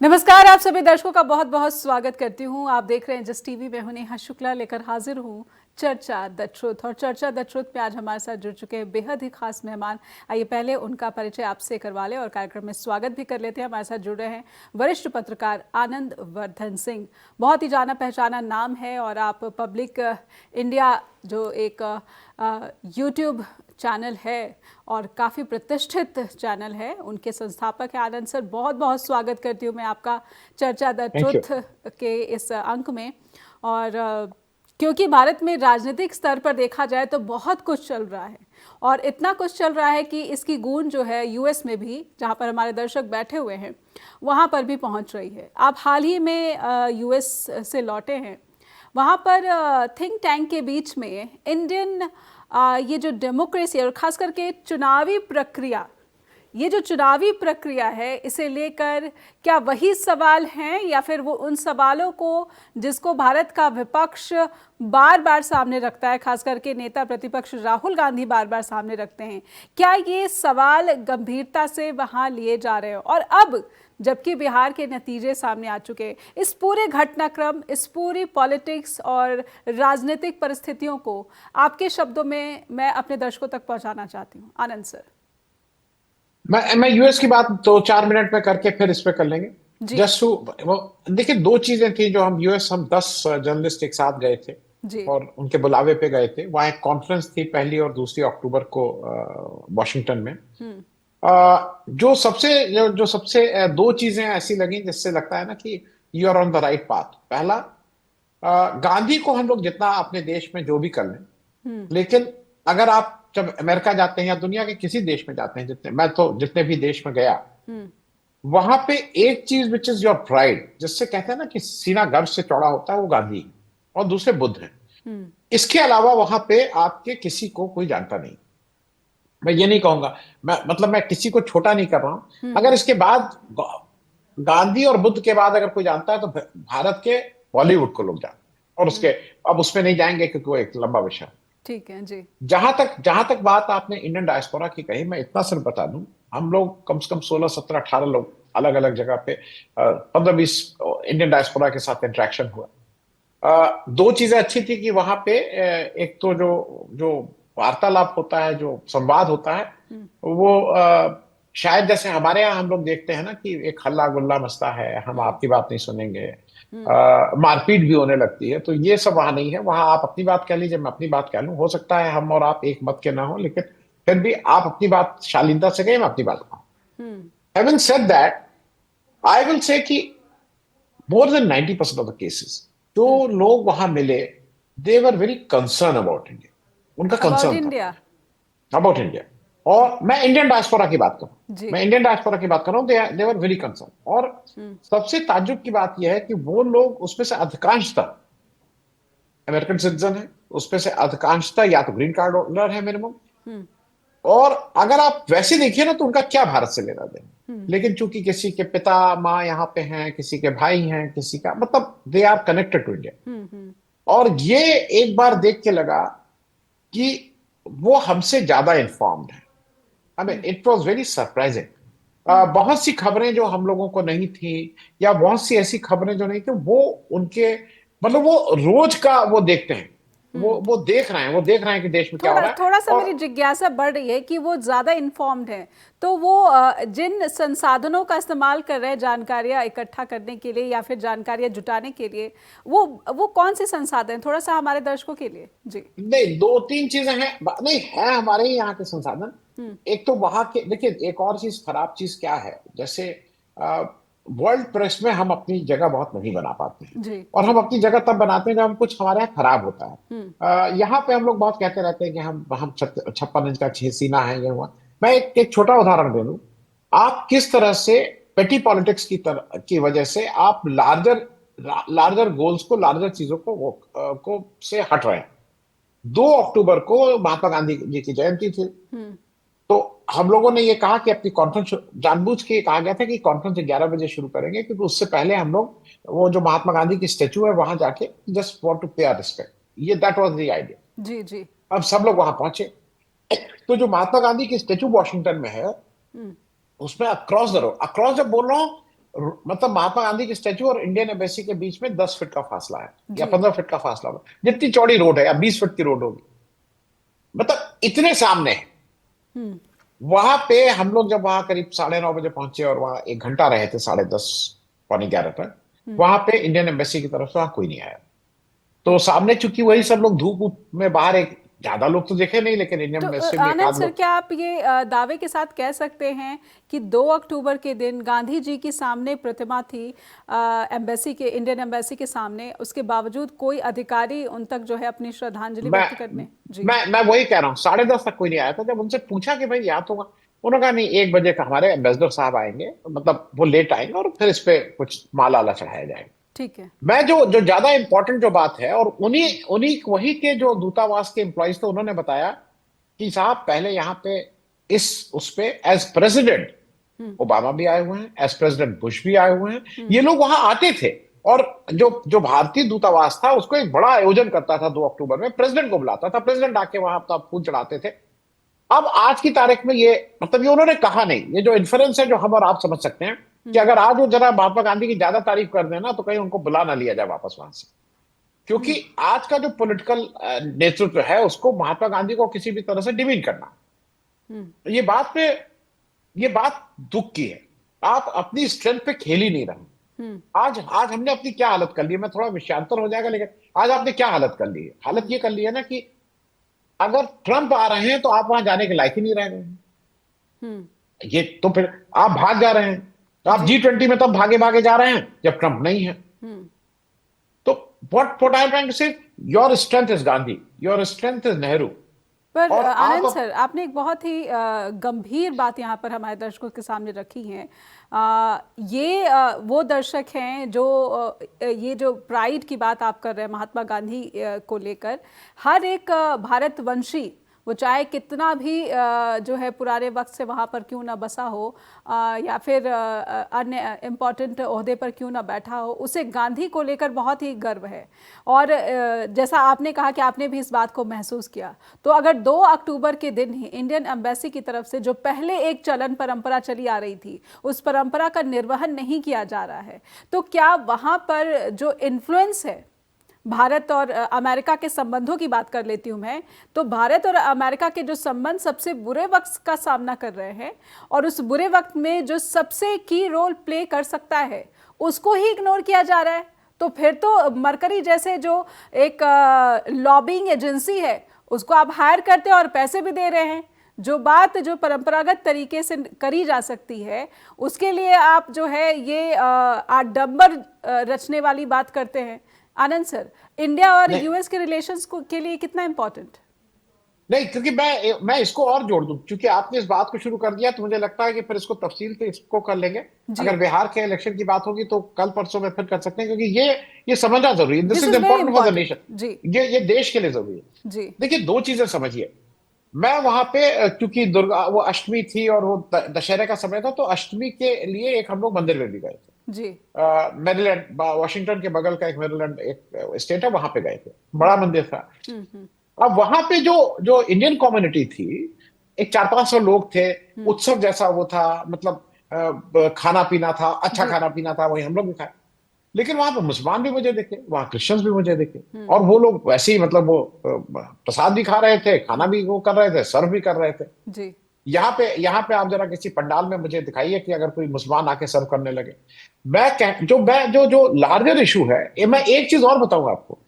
नमस्कार, आप सभी दर्शकों का बहुत बहुत स्वागत करती हूँ। आप देख रहे हैं जस्ट टीवी। मैं हूं नेहा शुक्ला, लेकर हाजिर हूँ चर्चा द ट्रुथ। और चर्चा द ट्रुथ में आज हमारे साथ जुड़ चुके हैं बेहद ही खास मेहमान। आइए पहले उनका परिचय आपसे करवा लें और कार्यक्रम में स्वागत भी कर लेते हैं। हमारे साथ जुड़ रहे हैं वरिष्ठ पत्रकार आनंद वर्धन सिंह। बहुत ही जाना पहचाना नाम है और आप पब्लिक इंडिया जो एक यूट्यूब चैनल है और काफ़ी प्रतिष्ठित चैनल है, उनके संस्थापक हैं। आनंद सर, बहुत बहुत स्वागत करती हूँ मैं आपका चर्चा द थैंक यू। ट्रुथ के इस अंक में। और क्योंकि भारत में राजनीतिक स्तर पर देखा जाए तो बहुत कुछ चल रहा है और इतना कुछ चल रहा है कि इसकी गूंज जो है यूएस में भी, जहाँ पर हमारे दर्शक बैठे हुए हैं, वहाँ पर भी पहुँच रही है। आप हाल ही में यूएस से लौटे हैं। वहाँ पर थिंक टैंक के बीच में इंडियन ये जो डेमोक्रेसी और ख़ास करके चुनावी प्रक्रिया, ये जो चुनावी प्रक्रिया है, इसे लेकर क्या वही सवाल हैं या फिर वो उन सवालों को जिसको भारत का विपक्ष बार बार सामने रखता है, खास करके नेता प्रतिपक्ष राहुल गांधी बार बार सामने रखते हैं, क्या ये सवाल गंभीरता से वहाँ लिए जा रहे हैं? और अब जबकि बिहार के नतीजे सामने आ चुके हैं, इस पूरे घटनाक्रम, इस पूरी पॉलिटिक्स और राजनीतिक परिस्थितियों को आपके शब्दों में मैं अपने दर्शकों तक पहुंचाना चाहती हूँ। आनंद सर। मैं यूएस की बात तो 4 मिनट में करके फिर इस पे कर लेंगे। जी जस्ट वो देखिए, दो चीजें थी जो हम यूएस, हम 10 जर्नलिस्ट एक साथ गए थे जी। और उनके बुलावे पे गए थे। वहाँ एक कॉन्फ्रेंस थी, 1 और 2 अक्टूबर को वॉशिंगटन में। हम्म। जो सबसे दो चीजें ऐसी लगी जिससे लगता है ना कि you are on the right path. पहला, गांधी को हम लोग जितना अपने देश में जो भी कर लें, हम्म। लेकिन अगर आप जब अमेरिका जाते हैं या दुनिया के किसी देश में जाते हैं, जितने भी देश में गया, हम्म। वहां पे एक चीज विच इज योर प्राइड, जिससे कहते हैं ना कि सीना गर्व से चौड़ा होता है, वो गांधी है और दूसरे बुद्ध हैं। हम्म। इसके अलावा वहां पे आपके किसी को कोई जानता नहीं। मैं ये नहीं कहूंगा, मैं किसी को छोटा नहीं कर रहा हूं। हम्म। अगर इसके बाद गांधी और बुद्ध के बाद अगर कोई जानता है तो भारत के बॉलीवुड को लोग जानते हैं। और उसके, अब उसमें नहीं जाएंगे क्योंकि वो एक लंबा विषय है। ठीक है जी। जहां तक बात आपने इंडियन डायस्पोरा की कही, मैं इतना सिर्फ बता दूं, हम लोग कम से कम 16, 17, 18 लोग अलग अलग जगह पे 15, 20 इंडियन डायस्पोरा के साथ इंटरेक्शन हुआ। दो चीजें अच्छी थी कि वहां पे एक तो जो जो वार्तालाप होता है, जो संवाद होता है, हम्म। वो शायद जैसे हमारे यहाँ हम लोग देखते हैं ना कि एक हल्ला गुल्ला मचता है, हम हम्म। आपकी बात नहीं सुनेंगे, हम्म। मारपीट भी होने लगती है, तो ये सब वहां नहीं है। वहां आप अपनी बात कह लीजिए, मैं अपनी बात कह लूं, हो सकता है हम और आप एक मत के ना हो, लेकिन फिर भी आप अपनी बात शालीनता से कहें, मैं अपनी बात कहूं। Hmm. Having said that, I will say कि more than 90% of the cases जो हम्म। लोग वहां मिले, they were very concern about India. उनका अबाउट कंसर्न था इंडिया। About India. और मैं इंडियन डायस्पोरा की बात करूं, जी। मैं इंडियन डायस्पोरा की बात कर रहा हूं, दे वर वेरी कंसर्न। और हम्म। सबसे ताज्जुब की बात यह है कि वो लोग, उसमें से अधिकांशतः अमेरिकन सिटीजन है, उसमें से अधिकांशतः या तो ग्रीन कार्ड होल्डर है मिनिमम। हम्म। और अगर आप वैसे देखिए ना, तो उनका क्या भारत से लेना देना। हम्म। लेकिन चूंकि किसी के पिता माँ यहाँ पे हैं, किसी के भाई हैं, किसी का मतलब they are connected to India. Hmm. Hmm. और ये एक बार देख के लगा कि वो हमसे ज्यादा इन्फॉर्म्ड है। I mean hmm. It was very surprising. Hmm. बहुत सी खबरें जो हम लोगों को नहीं थी, या बहुत सी ऐसी खबरें जो नहीं थी, वो उनके मतलब वो रोज का वो देखते हैं, हम्म। वो देख रहे हैं, वो देख रहे हैं कि देश में क्या हो थोड़ा रहा है। थोड़ा सा और मेरी जिज्ञासा बढ़ रही है कि वो ज़्यादा इन्फॉर्म्ड हैं, तो वो जिन संसाधनों का इस्तेमाल कर रहे हैं जानकारियाँ इकट्ठा करने के लिए या फिर जानकारियाँ जुटाने के लिए, वो कौन से संसाधन हैं? थोड़ा सा हमारे दर्शकों के लिए जी। नहीं, दो तीन चीजें हैं, नहीं है हमारे ही यहाँ के संसाधन। हम्म। एक तो वहां के, देखिए एक और चीज, खराब चीज क्या है, जैसे वर्ल्ड प्रेस में हम अपनी जगह बहुत नहीं बना पाते हैं। जी। और हम जी। अपनी जगह तब बनाते हैं जब हम कुछ हमारे यहाँ खराब होता है। हम्म। यहाँ पे हम लोग बहुत कहते रहते हैं कि हम 56 इंच का छह सीना है, ये हुआ। मैं एक छोटा उदाहरण दे दूं। आप किस तरह से पेटी पॉलिटिक्स की वजह से आप लार्जर लार्जर गोल्स को, लार्जर चीजों को से हट रहे हैं। 2 अक्टूबर को महात्मा गांधी जी की जयंती थी। हम्म। तो हम लोगों ने ये कहा कि अपनी कॉन्फ्रेंस, जानबूझ के कहा गया था कि कॉन्फ्रेंस 11 बजे शुरू करेंगे, क्योंकि उससे पहले हम लोग वो जो महात्मा गांधी की स्टेचू है वहां जाके जस्ट वांट टू पे आवर रिस्पेक्ट। ये दैट वाज द आइडिया। जी। जी। अब सब लोग वहां पहुंचे। तो जो महात्मा गांधी की स्टेचू वॉशिंगटन में है, हम्म। उसमें अक्रॉस द रोड, अक्रॉस जब बोल रहा हूँ, मतलब महात्मा गांधी की स्टैचू और इंडियन एम्बेसी के बीच में 10 फीट का फासला है या जी। 15 फीट का फासला होगा, जितनी चौड़ी रोड है, या 20 फीट की रोड होगी, मतलब इतने सामने है। हम्म। वहां पे हम लोग जब वहां करीब 9:30 बजे पहुंचे और वहां 1 घंटा रहे थे, 10:30 11 तक, वहां पे इंडियन एम्बेसी की तरफ से वहां कोई नहीं आया। तो सामने चूंकि वही सब लोग धूप वूप में बाहर, एक ज्यादा लोग तो देखे नहीं, लेकिन इंडियन तो एम्बेसी में एक आनंद आध सर, लोग। क्या आप ये दावे के साथ कह सकते हैं कि 2 अक्टूबर के दिन गांधी जी की सामने प्रतिमा थी, एम्बेसी के, इंडियन एम्बेसी के सामने, उसके बावजूद कोई अधिकारी उन तक जो है अपनी श्रद्धांजलि मैं व्यक्त करने? जी। मैं वही कह रहा हूँ, 10:30 तक कोई नहीं आया था। जब उनसे पूछा कि भाई यहाँ तो, उन्होंने कहा नहीं, 1 बजे का हमारे एम्बेसडर साहब आएंगे, मतलब वो लेट आएंगे और फिर इस पे कुछ माला वाला चढ़ाया जाएगा। ठीक है। मैं जो जो ज्यादा इंपॉर्टेंट जो बात है, और उन्हीं उन्हीं वही के जो दूतावास के एम्प्लॉइज थे, उन्होंने बताया कि साहब पहले यहाँ पे उस पे एज प्रेसिडेंट ओबामा भी आए हुए हैं, एज प्रेसिडेंट बुश भी आए हुए हैं, ये लोग वहां आते थे। और जो जो भारतीय दूतावास था उसको एक बड़ा आयोजन करता था 2 अक्टूबर में, प्रेसिडेंट को बुलाता था, प्रेसिडेंट आके वहां अपना फूल चढ़ाते थे। अब आज की तारीख में ये, मतलब ये उन्होंने कहा नहीं, ये जो इन्फ्लुएंस है जो हम और आप समझ सकते हैं कि अगर आज वो जरा महात्मा गांधी की ज्यादा तारीफ कर देना तो कहीं उनको बुला ना लिया जाए वापस वहां से। क्योंकि आज का जो पॉलिटिकल नेतृत्व है उसको महात्मा गांधी को किसी भी तरह से डिमीन करना, ये बात पे, ये बात दुख की है। आप अपनी स्ट्रेंथ पे खेल ही नहीं रहे। आज आज हमने अपनी क्या हालत कर ली है, मैं थोड़ा विषयांतर हो जाएगा, लेकिन आज आपने क्या हालत कर ली है? हालत ये कर ली है ना कि अगर ट्रंप आ रहे हैं तो आप वहां जाने के लायक ही नहीं रह गए। ये तो फिर आप भाग जा रहे हैं, तो आप जी। G20 में तब भागे भागे जा रहे हैं जब ट्रंप नहीं है। तो what I am trying to say, your strength is Gandhi, your strength is Nehru. पर और आप आनंद सर, आपने एक बहुत ही गंभीर बात यहाँ पर हमारे दर्शकों के सामने रखी है। ये वो दर्शक हैं जो ये जो प्राइड की बात आप कर रहे हैं महात्मा गांधी को लेकर, हर एक भारतवंशी, वो चाहे कितना भी जो है पुराने वक्त से वहाँ पर क्यों ना बसा हो, या फिर अन्य इम्पॉर्टेंट ओहदे पर क्यों ना बैठा हो, उसे गांधी को लेकर बहुत ही गर्व है। और जैसा आपने कहा कि आपने भी इस बात को महसूस किया, तो अगर 2 अक्टूबर के दिन ही इंडियन एम्बेसी की तरफ से जो पहले एक चलन परंपरा चली आ रही थी, उस परंपरा का निर्वहन नहीं किया जा रहा है, तो क्या वहाँ पर जो इन्फ्लुएंस है, भारत और अमेरिका के संबंधों की बात कर लेती हूं मैं, तो भारत और अमेरिका के जो संबंध सबसे बुरे वक्त का सामना कर रहे हैं, और उस बुरे वक्त में जो सबसे की रोल प्ले कर सकता है उसको ही इग्नोर किया जा रहा है, तो फिर तो मरकरी जैसे जो एक लॉबिंग एजेंसी है उसको आप हायर करते हैं और पैसे भी दे रहे हैं। जो बात जो परंपरागत तरीके से करी जा सकती है उसके लिए आप जो है ये आडंबर रचने वाली बात करते हैं। आनंद सर, इंडिया और यूएस के रिलेशंस को के लिए कितना इंपॉर्टेंट? नहीं, क्योंकि मैं इसको और जोड़ दूं, क्योंकि आपने इस बात को शुरू कर दिया तो मुझे लगता है कि फिर इसको तफसील से इसको कर लेंगे। जी। अगर बिहार के इलेक्शन की बात होगी तो कल परसों में फिर कर सकते हैं, क्योंकि ये समझना जरूरी है। This this is is very important for the important. Nation. जी। ये देश के लिए जरूरी है। जी। देखिए, दो चीजें समझिए। मैं वहां पे क्योंकि दुर्गा, वो अष्टमी थी और वो दशहरे का समय था, तो अष्टमी के लिए एक हम लोग मंदिर में भी गए थे। जी। मेरीलैंड, वॉशिंगटन के बगल का एक मेरीलैंड एक स्टेट है, वहां पे गए थे, बड़ा मंदिर था। अब वहां पे जो जो इंडियन कम्युनिटी थी, एक 400-500 लोग थे। उत्सव जैसा वो था, मतलब खाना पीना था, अच्छा जी। खाना पीना था, वही हम लोग भी खाए। लेकिन वहां पे मुसलमान भी मुझे दिखे, वहां क्रिश्चियंस भी मुझे दिखे, और वो लोग वैसे ही, मतलब वो प्रसाद भी खा रहे थे, खाना भी वो कर रहे थे, सर्व भी कर रहे थे। जी। यहाँ पे आप जरा किसी पंडाल में मुझे दिखाइए कि अगर कोई मुसलमान आके सर्व करने लगे। मैं जो जो लार्जर इशू है, ये मैं एक चीज और बताऊंगा आपको।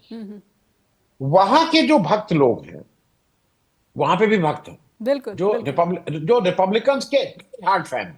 वहां के जो भक्त लोग हैं, वहां पे भी भक्त हैं, बिल्कुल बिल्कुल। जो रिपब्लिकन्स के हार्ड फैन।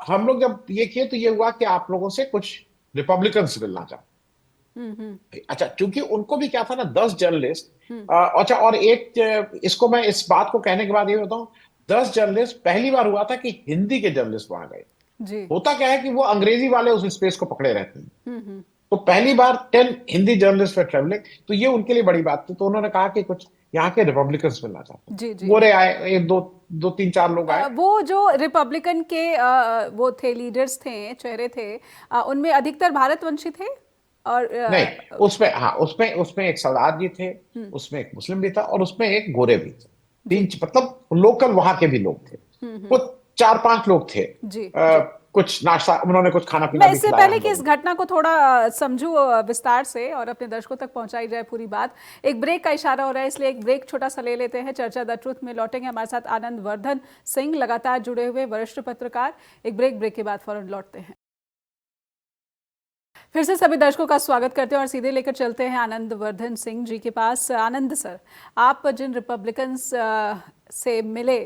हम लोग जब ये किए तो ये हुआ कि आप लोगों से कुछ रिपब्लिकन्स मिलना चाहते। अच्छा, क्योंकि उनको भी क्या था ना, 10 जर्नलिस्ट। अच्छा, और एक इसको मैं इस बात को कहने के बाद ये बताऊं, 10 जर्नलिस्ट, पहली बार हुआ था कि हिंदी के जर्नलिस्ट वहां गए। जी। होता क्या है कि वो अंग्रेजी वाले उस स्पेस को पकड़े रहते हैं। तो पहली बार 10 हिंदी जर्नलिस्ट वे ट्रेवलिंग, तो ये उनके लिए बड़ी बात थी। तो उन्होंने कहा कि कुछ यहाँ के रिपब्लिकन्स मिलना चाहते जी। हैं। जी। गोरे आए, एक दो दो तीन चार लोग आए। वो जो रिपब्लिकन के वो थे, लीडर्स थे, चेहरे थे, उनमें अधिकतर भारतवंशी थे। और नहीं, उसमें, हाँ, उसमें उसमें एक सरदार जी थे, उसमें एक मुस्लिम भी था, और उसमें एक गोरे भी थे। जी। मतलब लोकल वहां के भी लोग थे। वो 4-5 लोग थे। जी। जी। कुछ नाश्ता, उन्होंने कुछ खाना पीना मैं भी इससे खिलाया पहले हम कि इस लोगों घटना को थोड़ा समझूं विस्तार से और अपने दर्शकों तक पहुंचाई जाए पूरी बात, एक ब्रेक का इशारा हो रहा है, इसलिए एक ब्रेक छोटा सा ले लेते हैं। चर्चा द ट्रुथ में लौटेंगे, हमारे साथ आनंद वर्धन सिंह, लगातार जुड़े हुए वरिष्ठ पत्रकार। एक ब्रेक के बाद फौरन लौटते हैं। फिर से सभी दर्शकों का स्वागत करते हैं और सीधे लेकर चलते हैं आनंद वर्धन सिंह जी के पास। आनंद सर, आप जिन रिपब्लिकन्स से मिले,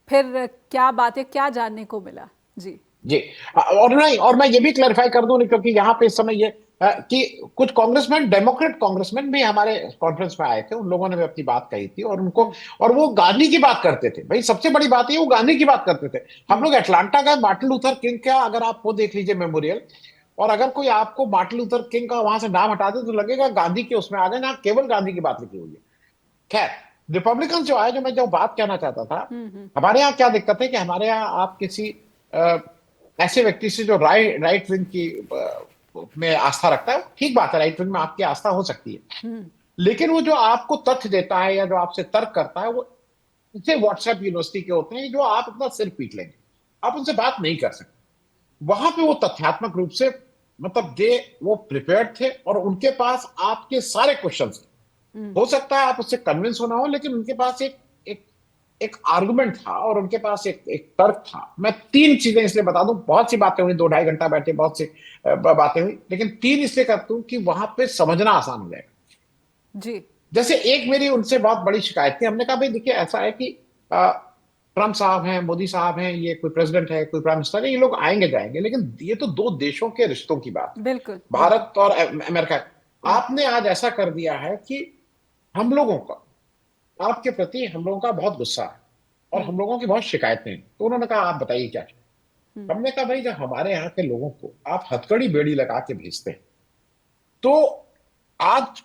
फिर क्या बातें, क्या जानने को मिला? जी जी। और नहीं, और मैं ये भी क्लैरिफाई कर दूं, क्योंकि यहाँ पे इस समय ये कि कुछ कांग्रेसमैन, डेमोक्रेट कांग्रेसमैन भी हमारे कॉन्फ्रेंस में आए थे, उन लोगों ने भी अपनी बात कही थी, और उनको, और वो गांधी की बात करते थे। भाई सबसे बड़ी बात ये, वो गांधी की बात करते थे। हम लोग अटलांटा गए, मार्टिन लूथर किंग का अगर आप वो देख लीजिए मेमोरियल, और अगर कोई आपको मार्टिन लूथर किंग का वहां से नाम हटा दे तो लगेगा गांधी के उसमें आ गए ना, केवल गांधी की बात लिखी हुई है। खैर, रिपब्लिकन जो आए, जो मैं जो बात कहना चाहता था, हमारे यहाँ क्या दिक्कत है कि हमारे यहाँ आप किसी ऐसे व्यक्ति से जो राइट विंग की में आस्था रखता है, ठीक बात है, राइट विंग में आपकी आस्था हो सकती है, लेकिन वो जो आपको तथ्य देता है या जो आपसे तर्क करता है, वो इसे व्हाट्सएप यूनिवर्सिटी के होते हैं, जो आप अपना सिर पीट लेंगे, आप उनसे बात नहीं कर सकते। वहां पे वो तथ्यात्मक रूप से, मतलब वो प्रिपेयर्ड थे, और उनके पास आपके सारे क्वेश्चन थे। हो सकता है आप उससे कन्विंस होना हो, लेकिन उनके पास एक एक आर्गुमेंट था, और उनके पास एक तर्क था। मैं तीन चीजें इसलिए बता दूं, बहुत सी बातें हुई, 2-2.5 घंटा बैठे, बहुत सी बातें हुई, लेकिन तीन इसलिए करता हूं कि वहां पे समझना आसान हो जाएगा। जी जैसे एक मेरी उनसे बहुत बड़ी शिकायत थी, हमने कहा भाई देखिए ऐसा है कि ट्रंप साहब हैं, मोदी साहब हैं, ये कोई प्रेसिडेंट है, कोई प्राइम मिनिस्टर है, ये लोग आएंगे जाएंगे, लेकिन ये तो दो देशों के रिश्तों की बात है, बिल्कुल बिल्कुल। भारत और अमेरिका। आपने आज ऐसा कर दिया है कि हम लोगों का, आपके प्रति हम लोगों का बहुत गुस्सा है, और हम लोगों की बहुत शिकायतें हैं। तो उन्होंने कहा आप बताइए क्या है? हमने कहा भाई, जब हमारे यहाँ के लोगों को आप हथकड़ी बेड़ी लगा के भेजते हैं, तो आज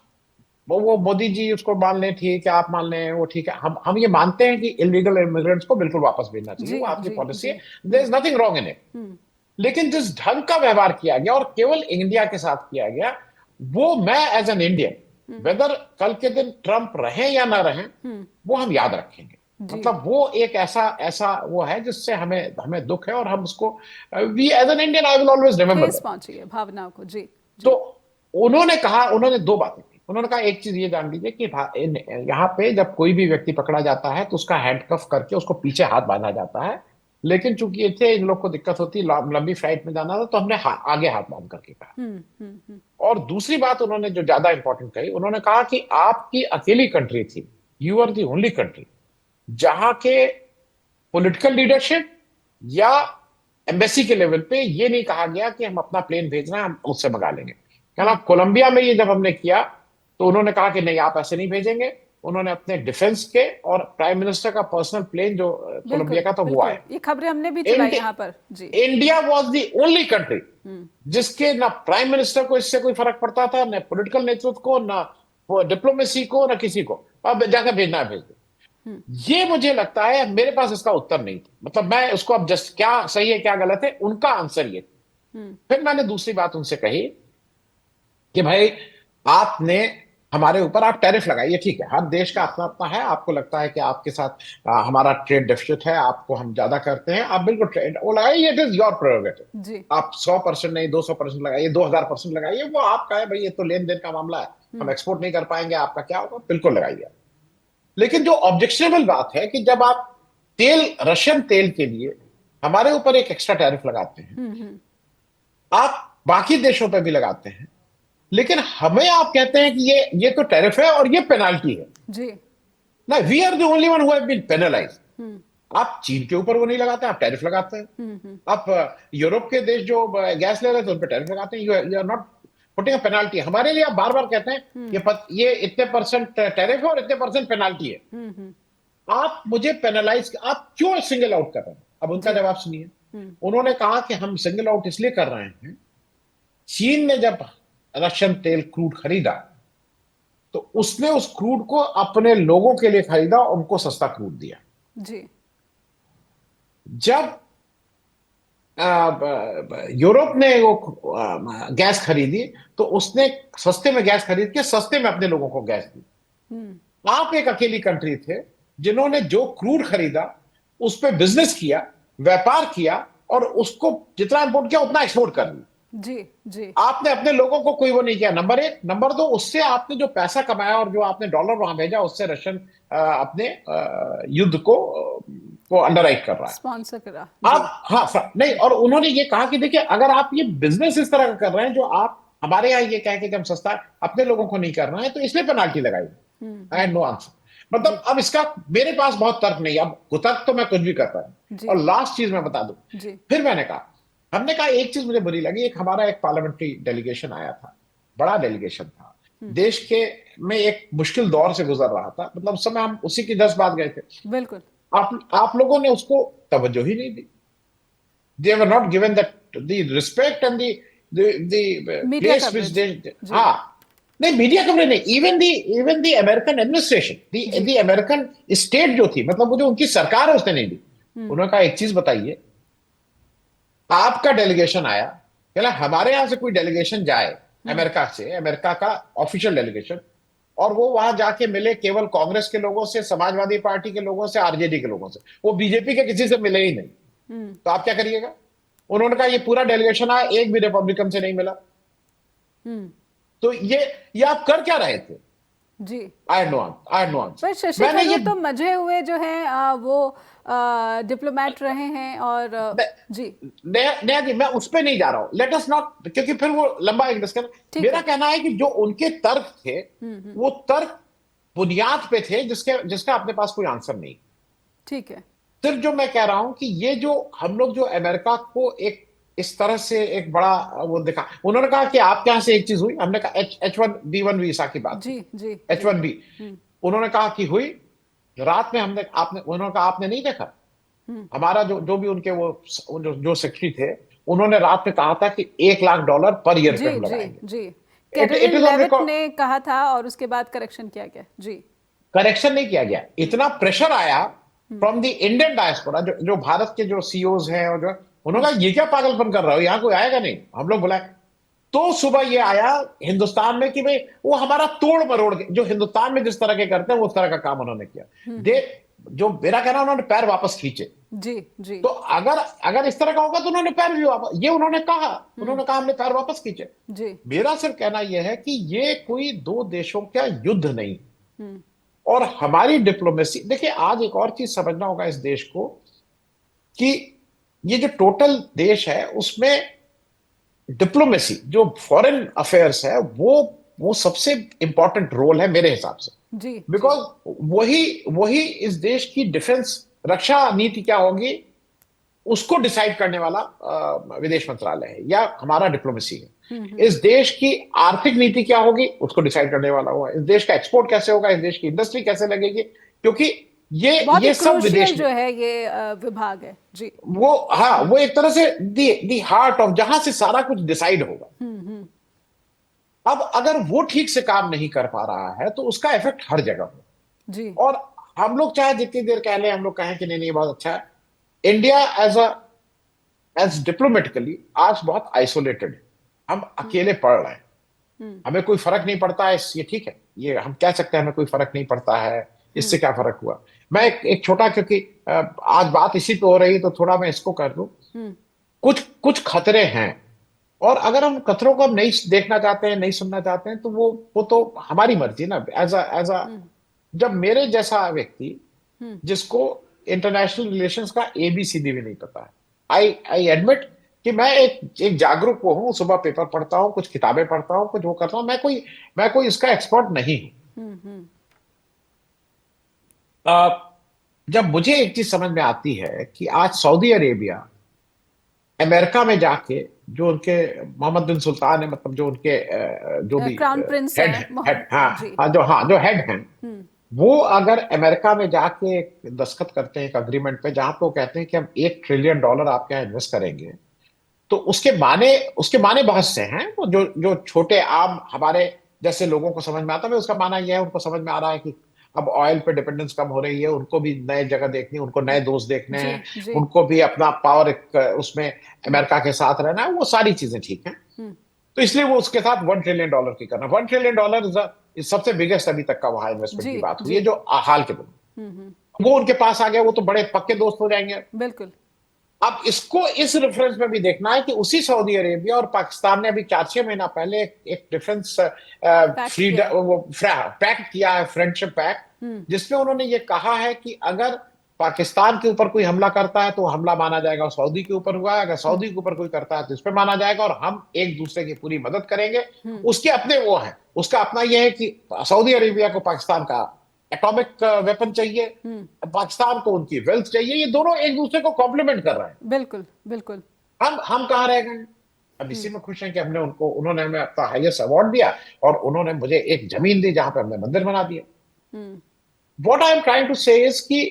वो मोदी जी उसको मान लें, ठीक है, आप मान लें, वो ठीक है, हम ये मानते हैं कि इलीगल इमिग्रेंट्स को बिल्कुल वापस भेजना चाहिए, जी वो आपकी जी पॉलिसी जी। है, there is nothing wrong in it. लेकिन जिस ढंग का व्यवहार किया गया, और केवल इंडिया के साथ किया गया, वो मैं एज एन इंडियन, वेदर कल के दिन ट्रंप रहे या ना रहे, वो हम याद रखेंगे। जी, मतलब वो एक ऐसा ऐसा वो है जिससे हमें हमें दुख है, और हम उसको, we as an Indian, I will always remember ठेस दैट। पहुंची है भावनाओं को। जी तो जी। उन्होंने कहा, उन्होंने दो बातें की। उन्होंने कहा एक चीज ये जान लीजिए कि यहाँ पे जब कोई भी व्यक्ति पकड़ा जाता है, तो उसका हैंडकफ करके उसको पीछे हाथ बांधा जाता है, लेकिन चूंकि ये थे, इन लोग को दिक्कत होती, लंबी फ्लाइट में जाना था, तो हमने आगे हाथ बांध करके कहा। और दूसरी बात उन्होंने जो ज्यादा इंपॉर्टेंट कही, उन्होंने कहा कि आपकी अकेली कंट्री थी, you are the only country जहां के पॉलिटिकल लीडरशिप या एम्बेसी के लेवल पे ये नहीं कहा गया कि हम अपना प्लेन भेज रहे हैं, हम उससे मंगा लेंगे। कहना, कोलंबिया में ये जब हमने किया, तो उन्होंने कहा कि नहीं, आप ऐसे नहीं भेजेंगे। उन्होंने अपने डिफेंस के और प्राइम मिनिस्टर का पर्सनल प्लेन जो कोलंबिया बिल्कुल का था, वो बिल्कुल, आया। ये खबरें हमने भी चलाई यहाँ पर। जी। India was the only country जिसके ना प्राइम मिनिस्टर को इससे कोई फर्क पड़ता था, ना पॉलिटिकल नेतृत्व को, ना डिप्लोमेसी को, ना किसी को। अब जाकर भेजना है, भेज दो। ये मुझे लगता है, मेरे पास इसका उत्तर नहीं था, मतलब मैं उसको अब जस्ट क्या सही है क्या गलत है, उनका आंसर ये था। फिर मैंने दूसरी बात उनसे कही कि भाई, आपने हमारे ऊपर आप टैरिफ लगाइए, ठीक है, हर देश का अपना अपना है, आपको लगता है कि आपके साथ हमारा ट्रेड डेफिसिट है, आपको हम ज्यादा करते हैं, आप बिल्कुल ट्रेड वो लगाइए, इट इज योर प्रेरोगेटिव। जी। आप 100% नहीं, 200% लगाइए, 2000% लगाइए, वो आपका है भाई, ये तो लेन देन का मामला है, हम एक्सपोर्ट नहीं कर पाएंगे, आपका क्या होगा, बिल्कुल लगाइए। लेकिन जो ऑब्जेक्शनेबल बात है कि जब आप रशियन तेल के लिए हमारे ऊपर एक एक्स्ट्रा टैरिफ लगाते हैं, आप बाकी देशों पर भी लगाते हैं, लेकिन हमें आप कहते हैं कि ये तो टैरिफ है और ये पेनाल्टी है जी। ना, we are the only one who have been penalized. आप चीन के ऊपर वो नहीं लगाते, आप टैरिफ लगाते हैं। आप यूरोप के देश जो गैस ले रहे थे, उन पर टैरिफ लगाते हैं, you are not putting a penalty. हमारे लिए आप बार बार कहते हैं ये इतने परसेंट टैरिफ है और इतने परसेंट पेनाल्टी है। आप मुझे पेनलाइज, आप क्यों सिंगल आउट कर रहे हैं? अब उनका जवाब सुनिए। उन्होंने कहा कि हम सिंगल आउट इसलिए कर रहे हैं, चीन ने जब रशियन तेल क्रूड खरीदा, तो उसने उस क्रूड को अपने लोगों के लिए खरीदा, उनको सस्ता क्रूड दिया। जी। जब यूरोप ने वो गैस खरीदी, तो उसने सस्ते में गैस खरीद के सस्ते में अपने लोगों को गैस दी। आप एक अकेली कंट्री थे जिन्होंने जो क्रूड खरीदा, उस पर बिजनेस किया, व्यापार किया, और उसको जितना इंपोर्ट किया उतना एक्सपोर्ट कर लिया। जी जी आपने अपने लोगों को कोई वो नहीं किया, नंबर एक। नंबर दो, उससे आपने जो पैसा कमाया और जो आपने डॉलर वहां भेजा, उससे रशियन अपने युद्ध को अंडरराइट कर रहा है। स्पॉन्सर करा जी। आप हाँ नहीं, और उन्होंने ये कहा कि देखिए अगर आप ये बिजनेस इस तरह का कर रहे हैं, जो आप हमारे यहाँ ये कह के कि हम सस्ता अपने लोगों को नहीं करना है, तो इसलिए पेनाल्टी लगाई। I had no answer. जी मतलब अब इसका मेरे पास बहुत तर्क नहीं है, अब तर्क तो मैं कुछ भी करता हूं। जी और लास्ट चीज मैं बता दूं, जी फिर मैंने कहा, हमने कहा एक चीज मुझे बुरी लगी, एक हमारा एक पार्लियामेंट्री डेलीगेशन आया था, बड़ा डेलीगेशन था, देश के में एक मुश्किल दौर से गुजर रहा था, मतलब उस समय हम उसी की 10 बात गए थे। बिल्कुल। आप लोगों ने उसको तवज्जो ही नहीं दी। They were not given that the respect and the media place which coverage. they, जी हाँ, नहीं मीडिया कवरेज नहीं, इवन दी अमेरिकन एडमिनिस्ट्रेशन, जी दी अमेरिकन स्टेट जो थी, मतलब वो जो उनकी सरकार है उसने नहीं दी। उन्होंने कहा एक चीज बताइए, आपका डेलीगेशन आया, कहला हमारे यहां से कोई डेलीगेशन जाए अमेरिका से, अमेरिका का ऑफिशियल डेलीगेशन, और वो वहां जाके मिले केवल कांग्रेस के लोगों से, समाजवादी पार्टी के लोगों से, आरजेडी के लोगों से, वो बीजेपी के किसी से मिले ही नहीं, तो आप क्या करिएगा? उन्होंने कहा ये पूरा डेलीगेशन आया, एक भी रिपब्लिकन से नहीं मिला। तो ये आप कर क्या रहे थे? जी। I no answer. पर शशि मैंने ये थरूर तो मजे हुए जो हैं वो डिप्लोमेट रहे हैं और जी नया नया जी, मैं उस पे नहीं जा रहा हूं, लेट अस नॉट, क्योंकि फिर वो लंबा एक डिस्कशन। ठीक मेरा है। कहना है कि जो उनके तर्क थे, वो तर्क बुनियाद पे थे, जिसका अपने पास कोई आंसर नहीं। ठीक है। सिर्फ जो मैं कह रहा हूं कि ये जो हम लोग जो अमेरिका को एक इस तरह से एक बड़ा वो देखा, उन्होंने कहा कि आपके यहां से एक चीज हुई, हमने कहा H1B1 वीसा की बात, जी जी जी H1B, उन्होंने कहा कि हुई, रात में हमने आपने उन्होंने कहा आपने नहीं देखा, हमारा जो भी उनके वो जो सेक्रेटरी थे, उन्होंने रात में कहा था कि $1 लाख पर ईयर पे जी हम जी लगाएंगे। जी it Katrin is on Leavitt record. ने कहा था और उसके बाद करेक्शन किया गया। जी करेक्शन नहीं किया गया, इतना प्रेशर आया फ्रॉम द इंडियन डायस्पोरा, जो भारत के जो सीईओज हैं, और जो उन्होंने कहा ये क्या पागलपन कर रहा हो, यहाँ कोई आएगा नहीं, हम लोग बुलाए। तो सुबह ये आया हिंदुस्तान में कि भाई वो हमारा तोड़ मरोड़ के, जो हिंदुस्तान में जिस तरह के करते हैं, वो उस तरह का काम उन्होंने किया। दे जो मेरा कहना, उन्होंने पैर वापस खींचे। जी जी तो अगर इस तरह का होगा तो उन्होंने पैर भी वापस, ये उन्होंने कहा हमने पैर वापस खींचे। जी मेरा सिर्फ कहना यह है कि ये कोई दो देशों का युद्ध नहीं, और हमारी डिप्लोमेसी, देखिए आज एक और चीज समझना होगा इस देश को, कि ये जो टोटल देश है उसमें डिप्लोमेसी, जो फॉरेन अफेयर्स है, वो सबसे इंपॉर्टेंट रोल है मेरे हिसाब से। जी बिकॉज वही वही इस देश की डिफेंस रक्षा नीति क्या होगी, उसको डिसाइड करने वाला विदेश मंत्रालय है या हमारा डिप्लोमेसी है। इस देश की आर्थिक नीति क्या होगी, उसको डिसाइड करने वाला हुआ, इस देश का एक्सपोर्ट कैसे होगा, इस देश की इंडस्ट्री कैसे लगेगी, क्योंकि बहुत ही ये सब क्रूशियल विदेश जो है ये विभाग है। जी वो, हाँ, वो एक तरह से दी हार्ट ऑफ, जहां से सारा कुछ डिसाइड होगा। अब अगर वो ठीक से काम नहीं कर पा रहा है, तो उसका इफेक्ट हर जगह हो। जी और हम लोग चाहे जितनी देर कह लें, हम लोग कहें कि नहीं नहीं बहुत अच्छा है, इंडिया एज डिप्लोमेटिकली आज बहुत आइसोलेटेड है, हम अकेले पड़ रहे हैं, हमें कोई फर्क नहीं पड़ता है, ये ठीक है, ये हम कह सकते हैं हमें कोई फर्क नहीं पड़ता है, इससे क्या फर्क हुआ। मैं एक छोटा, क्योंकि आज बात इसी पे हो रही है, तो थोड़ा मैं इसको कर लूं। कुछ कुछ खतरे हैं, और अगर हम खतरों को हम नहीं देखना चाहते हैं, नहीं सुनना चाहते हैं, तो वो तो हमारी मर्जी ना। एज अ जब मेरे जैसा व्यक्ति, जिसको इंटरनेशनल रिलेशंस का ABCD भी नहीं पता है, आई एडमिट कि मैं एक जागरूक वो हूँ, सुबह पेपर पढ़ता हूँ, कुछ किताबें पढ़ता हूँ, कुछ वो करता हूँ, मैं कोई इसका एक्सपर्ट नहीं हूं। जब मुझे एक चीज समझ में आती है कि आज सऊदी अरेबिया अमेरिका में जाके, जो उनके मोहम्मद बिन सुल्तान है, मतलब जो उनके जो भी क्राउन प्रिंस हेड है हेड, हाँ जी हाँ, जो हेड हैं, वो अगर अमेरिका में जाके दस्तखत करते हैं एक अग्रीमेंट पे, जहां पे वो कहते हैं कि हम $1 ट्रिलियन आपके यहाँ इन्वेस्ट करेंगे, तो उसके माने बहुत से हैं। वो जो छोटे आम हमारे जैसे लोगों को समझ में आता है, उसका माना यह है, उनको समझ में आ रहा है कि अब ऑयल पे डिपेंडेंस कम हो रही है, उनको भी नए जगह देखनी है, उनको नए दोस्त देखने जी हैं, जी उनको भी अपना पावर उसमें अमेरिका के साथ रहना है, वो सारी चीजें ठीक हैं। तो इसलिए वो उसके साथ $1 ट्रिलियन की करना, $1 ट्रिलियन इज सबसे बिगेस्ट अभी तक का वहां इन्वेस्टमेंट जी की बात हुई जी है, जो हाल के दिन वो उनके पास आ गया, वो तो बड़े पक्के दोस्त हो जाएंगे। बिल्कुल अब इसको इस रेफरेंस में भी देखना है कि उसी सऊदी अरेबिया और पाकिस्तान ने अभी 4-6 महीना पहले एक डिफेंस पैक्ट किया है। फ्रीडम वो पैक्ट किया है, फ्रेंडशिप पैक्ट, जिसमें उन्होंने ये कहा है कि अगर पाकिस्तान के ऊपर कोई हमला करता है तो हमला माना जाएगा सऊदी के ऊपर हुआ है, अगर सऊदी के ऊपर कोई करता है तो इस पर माना जाएगा, और हम एक दूसरे की पूरी मदद करेंगे। उसके अपने वो है, उसका अपना ये है कि सऊदी अरेबिया को पाकिस्तान का एटॉमिक वेपन चाहिए, पाकिस्तान को उनकी वेल्थ चाहिए, ये दोनों एक दूसरे को कॉम्प्लीमेंट कर रहे हैं। बिल्कुल बिल्कुल। हम कहाँ रह गए? अब इसी में खुश हैं कि उन्होंने हमें अपना हाईएस्ट अवार्ड दिया, और उन्होंने मुझे एक जमीन दी जहां पे हमने मंदिर बना दिया। What I am trying to say is कि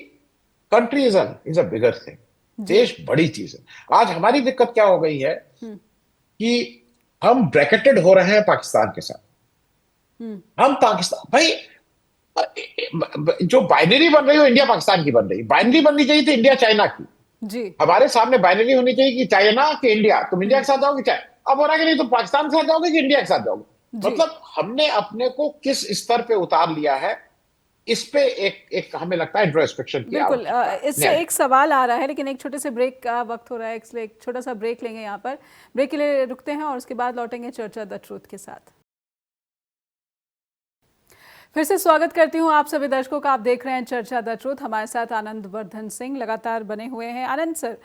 country is a bigger thing. देश बड़ी चीज है। आज हमारी दिक्कत क्या हो गई है कि हम ब्रैकेटेड हो रहे हैं पाकिस्तान के साथ। हम पाकिस्तान भाई, जो बाइनरी बन रही हो इंडिया पाकिस्तान की बन रही, बाइनरी बननी चाहिए थी इंडिया चाइना की। जी। हमारे सामने बाइनरी होनी चाहिए कि चाइना कि इंडिया, तुम इंडिया के साथ जाओगे चाहे, अब हो रहा है कि नहीं तुम पाकिस्तान के साथ जाओगे कि इंडिया के साथ जाओगे। मतलब हमने अपने को किस स्तर पे उतार लिया है, इस पे एक हमें लगता है इंट्रोस्पेक्शन की बिल्कुल। इससे आवश्यकता। एक सवाल आ रहा है, लेकिन एक छोटे से ब्रेक का वक्त हो रहा है, इसलिए एक छोटा सा ब्रेक लेंगे यहाँ पर। ब्रेक के लिए रुकते हैं और उसके बाद लौटेंगे चर्चा द ट्रूथ के साथ। फिर से स्वागत करती हूँ आप सभी दर्शकों का। आप देख रहे हैं चर्चा द ट्रूथ। हमारे साथ आनंद वर्धन सिंह लगातार बने हुए हैं। आनंद सर,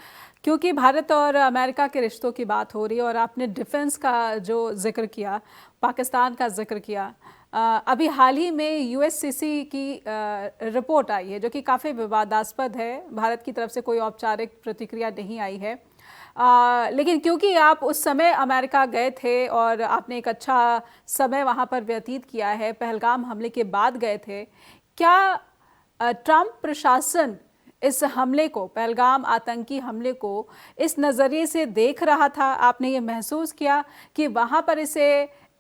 क्योंकि भारत और अमेरिका के रिश्तों की बात हो रही है और आपने डिफेंस का जो जिक्र किया, पाकिस्तान का जिक्र किया, अभी हाल ही में यूएससीसी की रिपोर्ट आई है जो कि काफ़ी विवादास्पद है। भारत की तरफ से कोई औपचारिक प्रतिक्रिया नहीं आई है, लेकिन क्योंकि आप उस समय अमेरिका गए थे और आपने एक अच्छा समय वहाँ पर व्यतीत किया है, पहलगाम हमले के बाद गए थे, क्या ट्रंप प्रशासन इस हमले को, पहलगाम आतंकी हमले को इस नज़रिए से देख रहा था? आपने ये महसूस किया कि वहाँ पर इसे